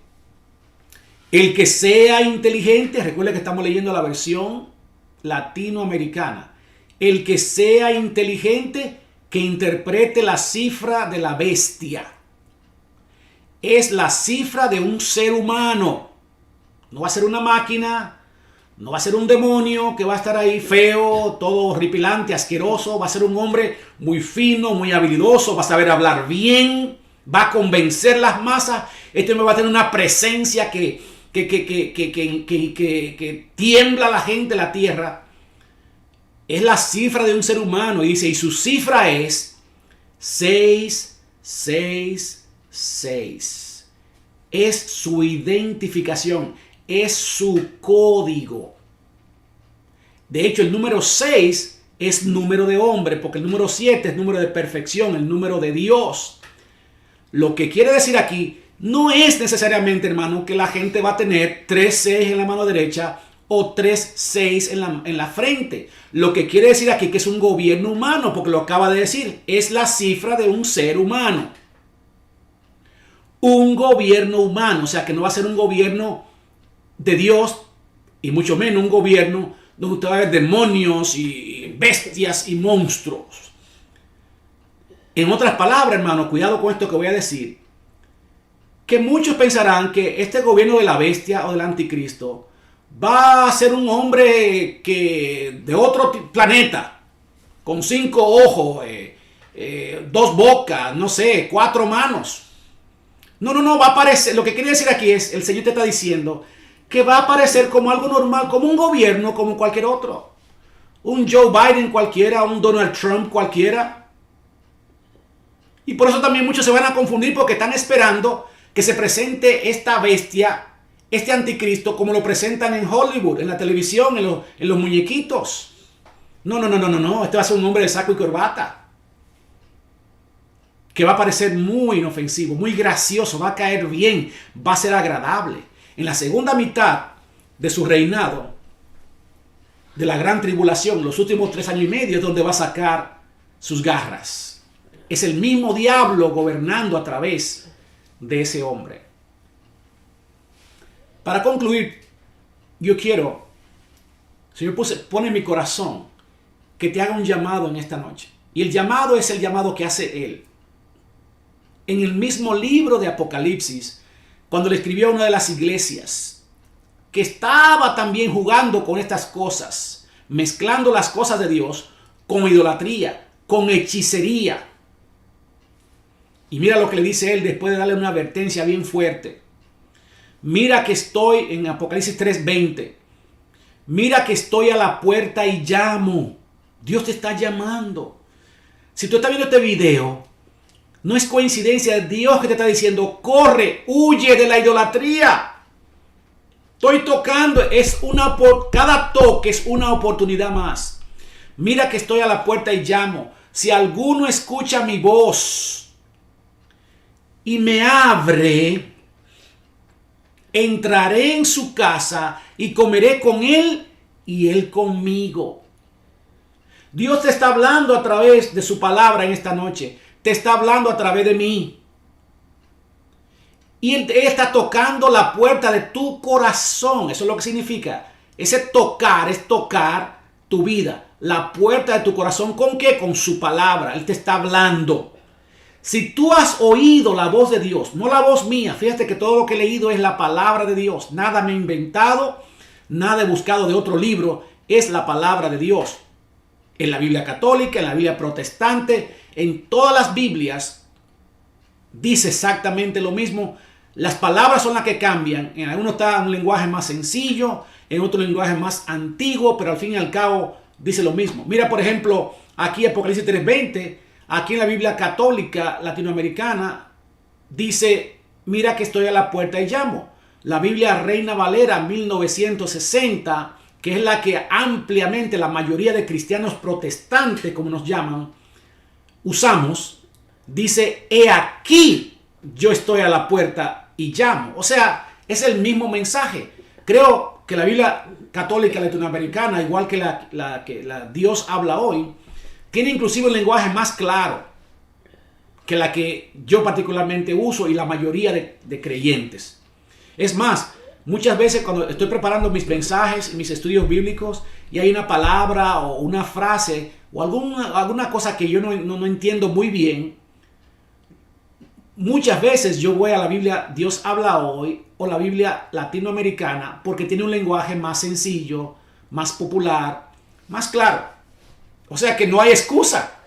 el que sea inteligente, recuerden que estamos leyendo la versión latinoamericana. El que sea inteligente, que interprete la cifra de la bestia. Es la cifra de un ser humano. No va a ser una máquina, no va a ser un demonio que va a estar ahí feo, todo horripilante, asqueroso. Va a ser un hombre muy fino, muy habilidoso, va a saber hablar bien, va a convencer las masas. Este hombre va a tener una presencia que tiembla a la gente, la tierra. Es la cifra de un ser humano. Y dice, y su cifra es 666. Es su identificación. Es su código. De hecho, el número 6 es número de hombre, porque el número 7 es número de perfección, el número de Dios. Lo que quiere decir aquí no es necesariamente, hermano, que la gente va a tener 3-6 en la mano derecha o 3-6 en la frente. Lo que quiere decir aquí que es un gobierno humano, porque lo acaba de decir, es la cifra de un ser humano. Un gobierno humano, o sea que no va a ser un gobierno de Dios, y mucho menos un gobierno donde usted va a ver demonios y bestias y monstruos. En otras palabras, hermano, cuidado con esto que voy a decir, que muchos pensarán que este gobierno de la bestia o del anticristo va a ser un hombre de otro planeta, con 5 ojos, 2 bocas, no sé, 4 manos. No, va a aparecer. Lo que quiere decir aquí es, el Señor te está diciendo que va a aparecer como algo normal, como un gobierno, como cualquier otro. Un Joe Biden cualquiera, un Donald Trump cualquiera. Y por eso también muchos se van a confundir porque están esperando que se presente esta bestia, este anticristo, como lo presentan en Hollywood, en la televisión, en los muñequitos. No. Este va a ser un hombre de saco y corbata, que va a parecer muy inofensivo, muy gracioso, va a caer bien, va a ser agradable. En la segunda mitad de su reinado, de la gran tribulación, los últimos 3 años y medio, es donde va a sacar sus garras. Es el mismo diablo gobernando a través de ese hombre. Para concluir, yo quiero, Señor, pone en mi corazón que te haga un llamado en esta noche. Y el llamado es el llamado que hace Él. En el mismo libro de Apocalipsis, cuando le escribió a una de las iglesias, que estaba también jugando con estas cosas, mezclando las cosas de Dios con idolatría, con hechicería. Y mira lo que le dice él después de darle una advertencia bien fuerte. Mira que estoy en Apocalipsis 3:20. Mira que estoy a la puerta y llamo. Dios te está llamando. Si tú estás viendo este video, no es coincidencia, es Dios que te está diciendo, corre, huye de la idolatría. Estoy tocando, cada toque es una oportunidad más. Mira que estoy a la puerta y llamo. Si alguno escucha mi voz y me abre, entraré en su casa y comeré con él y él conmigo. Dios te está hablando a través de su palabra en esta noche. Te está hablando a través de mí. Y Él está tocando la puerta de tu corazón. Eso es lo que significa. Ese tocar es tocar tu vida. La puerta de tu corazón. ¿Con qué? Con su palabra. Él te está hablando. Si tú has oído la voz de Dios, no la voz mía. Fíjate que todo lo que he leído es la palabra de Dios. Nada me he inventado. Nada he buscado de otro libro. Es la palabra de Dios. En la Biblia católica, en la Biblia protestante, en todas las Biblias dice exactamente lo mismo. Las palabras son las que cambian. En algunos está un lenguaje más sencillo, en otro lenguaje más antiguo, pero al fin y al cabo dice lo mismo. Mira, por ejemplo, aquí Apocalipsis 3:20, aquí en la Biblia católica latinoamericana, dice, mira que estoy a la puerta y llamo. La Biblia Reina Valera 1960, que es la que ampliamente la mayoría de cristianos protestantes, como nos llaman, usamos, dice, he aquí, yo estoy a la puerta y llamo. O sea, es el mismo mensaje. Creo que la Biblia católica latinoamericana, igual que la Dios habla hoy, tiene inclusive un lenguaje más claro que la que yo particularmente uso y la mayoría de creyentes. Es más, muchas veces cuando estoy preparando mis mensajes, mis estudios bíblicos, y hay una palabra o una frase o alguna cosa que yo no entiendo muy bien, muchas veces yo voy a la Biblia Dios habla hoy o la Biblia latinoamericana porque tiene un lenguaje más sencillo, más popular, más claro. O sea que no hay excusa.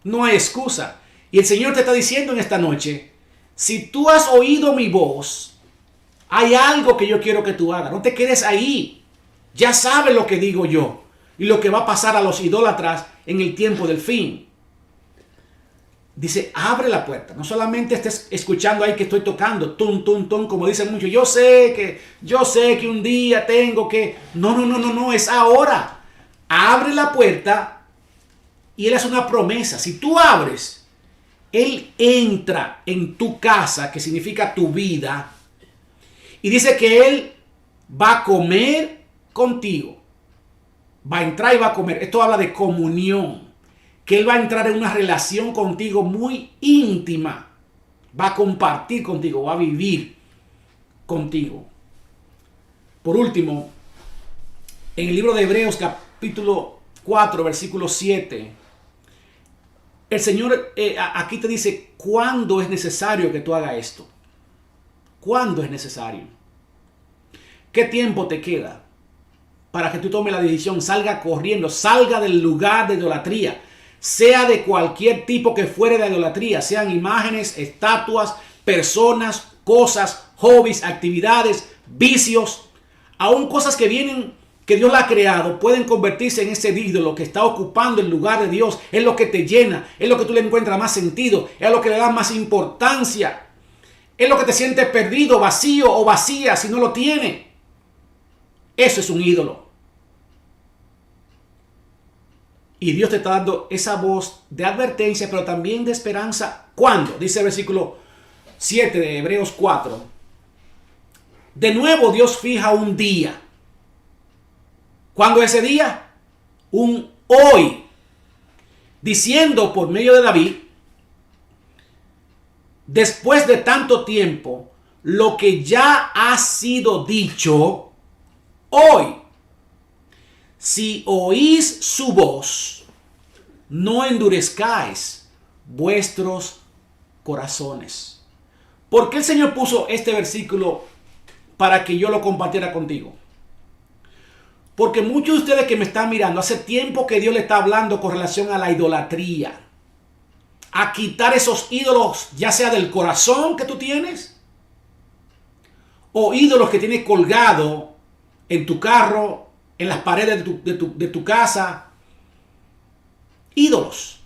No hay excusa. Y el Señor te está diciendo en esta noche, si tú has oído mi voz, hay algo que yo quiero que tú hagas. No te quedes ahí. Ya sabes lo que digo yo y lo que va a pasar a los idólatras en el tiempo del fin. Dice, abre la puerta. No solamente estés escuchando ahí que estoy tocando, tum, tum, tum, como dicen muchos. Yo sé que un día tengo que... No, es ahora. Abre la puerta y Él hace una promesa. Si tú abres, Él entra en tu casa, que significa tu vida, y dice que Él va a comer contigo. Va a entrar y va a comer. Esto habla de comunión. Que Él va a entrar en una relación contigo muy íntima. Va a compartir contigo, va a vivir contigo. Por último, en el libro de Hebreos capítulo 4, versículo 7, el Señor aquí te dice, ¿cuándo es necesario que tú hagas esto? ¿Cuándo es necesario? ¿Qué tiempo te queda para que tú tomes la decisión? Salga corriendo, salga del lugar de idolatría. Sea de cualquier tipo que fuere de idolatría, sean imágenes, estatuas, personas, cosas, hobbies, actividades, vicios, aún cosas que vienen, que Dios la ha creado, pueden convertirse en ese ídolo que está ocupando el lugar de Dios. Es lo que te llena, es lo que tú le encuentras más sentido, es lo que le da más importancia, es lo que te sientes perdido, vacío o vacía si no lo tiene. Eso es un ídolo. Y Dios te está dando esa voz de advertencia, pero también de esperanza. ¿Cuándo? Dice el versículo 7 de Hebreos 4. De nuevo Dios fija un día. ¿Cuándo es ese día? Un hoy. Diciendo por medio de David, después de tanto tiempo, lo que ya ha sido dicho, hoy. Si oís su voz, no endurezcáis vuestros corazones. ¿Por qué el Señor puso este versículo para que yo lo compartiera contigo? Porque muchos de ustedes que me están mirando, hace tiempo que Dios le está hablando con relación a la idolatría. A quitar esos ídolos, ya sea del corazón que tú tienes, o ídolos que tienes colgado en tu carro, en las paredes de tu casa. Ídolos.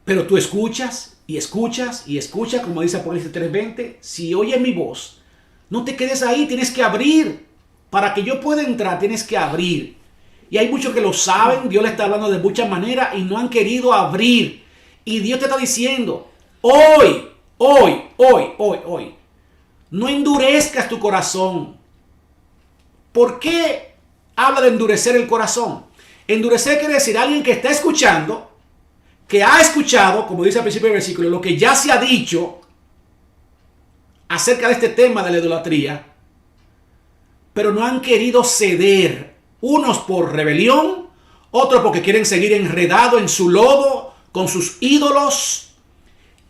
Pero tú escuchas y escuchas y escuchas, como dice Apocalipsis 3:20. Si oyes mi voz, no te quedes ahí, tienes que abrir. Para que yo pueda entrar, tienes que abrir. Y hay muchos que lo saben, Dios le está hablando de muchas maneras y no han querido abrir. Y Dios te está diciendo, hoy, no endurezcas tu corazón. ¿Por qué habla de endurecer el corazón? Endurecer quiere decir alguien que está escuchando, que ha escuchado, como dice al principio del versículo, lo que ya se ha dicho acerca de este tema de la idolatría, pero no han querido ceder, unos por rebelión, otros porque quieren seguir enredados en su lodo con sus ídolos,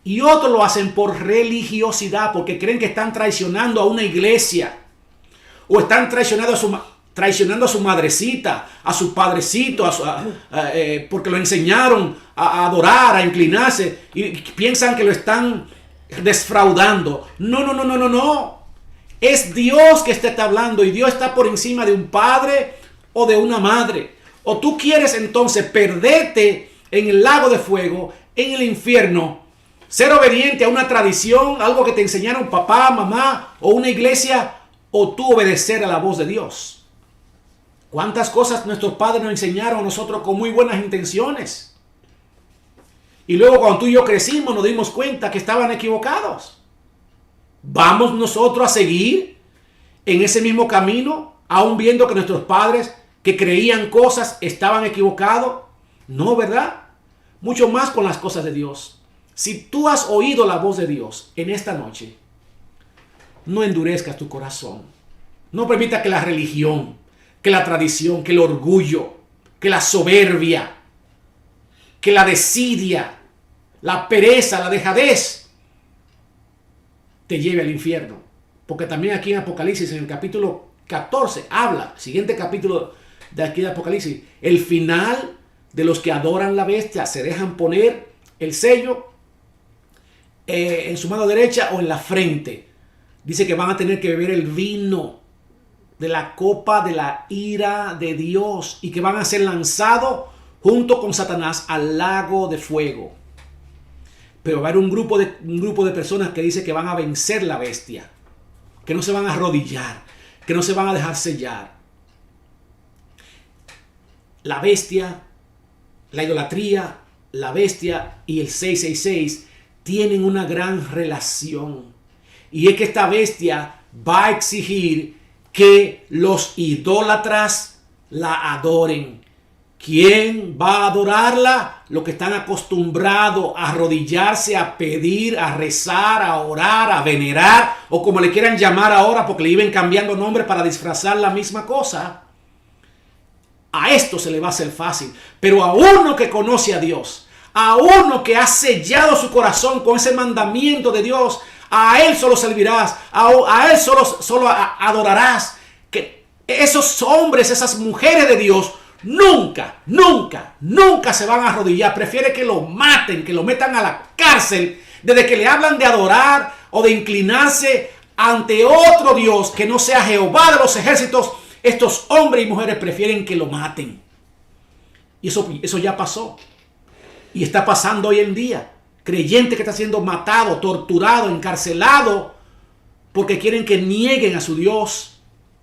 y otros lo hacen por religiosidad, porque creen que están traicionando a una iglesia, o están traicionando a su madrecita, a su padrecito, porque lo enseñaron a adorar, a inclinarse, y piensan que lo están defraudando. No. Es Dios que te está hablando, y Dios está por encima de un padre o de una madre. O tú quieres entonces perderte en el lago de fuego, en el infierno, ser obediente a una tradición, algo que te enseñaron papá, mamá o una iglesia, o tú obedecer a la voz de Dios. ¿Cuántas cosas nuestros padres nos enseñaron a nosotros con muy buenas intenciones? Y luego cuando tú y yo crecimos nos dimos cuenta que estaban equivocados. ¿Vamos nosotros a seguir en ese mismo camino, aún viendo que nuestros padres que creían cosas estaban equivocados? No, ¿verdad? Mucho más con las cosas de Dios. Si tú has oído la voz de Dios en esta noche, no endurezcas tu corazón. No permita que la religión, que la tradición, que el orgullo, que la soberbia, que la desidia, la pereza, la dejadez te lleve al infierno. Porque también aquí en Apocalipsis, en el capítulo 14, habla, siguiente capítulo de aquí de Apocalipsis, el final de los que adoran la bestia, se dejan poner el sello en su mano derecha o en la frente. Dice que van a tener que beber el vino de la copa de la ira de Dios y que van a ser lanzados junto con Satanás al lago de fuego. Pero va a haber un grupo de personas que dice que van a vencer la bestia, que no se van a arrodillar, que no se van a dejar sellar. La bestia, la idolatría, la bestia y el 666 tienen una gran relación. Y es que esta bestia va a exigir que los idólatras la adoren. ¿Quién va a adorarla? Los que están acostumbrados a arrodillarse, a pedir, a rezar, a orar, a venerar, o como le quieran llamar ahora, porque le iban cambiando nombre para disfrazar la misma cosa. A esto se le va a hacer fácil. Pero a uno que conoce a Dios, a uno que ha sellado su corazón con ese mandamiento de Dios, a Él solo servirás, a Él solo adorarás. Que esos hombres, esas mujeres de Dios, nunca se van a arrodillar. Prefiere que lo maten, que lo metan a la cárcel, desde que le hablan de adorar o de inclinarse ante otro Dios que no sea Jehová de los ejércitos. Estos hombres y mujeres prefieren que lo maten. Y eso ya pasó. Y está pasando hoy en día. Creyente que está siendo matado, torturado, encarcelado, porque quieren que nieguen a su Dios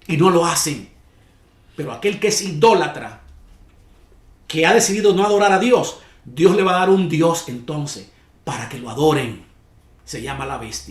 y no lo hacen. Pero aquel que es idólatra, que ha decidido no adorar a Dios, Dios le va a dar un Dios entonces para que lo adoren. Se llama la bestia.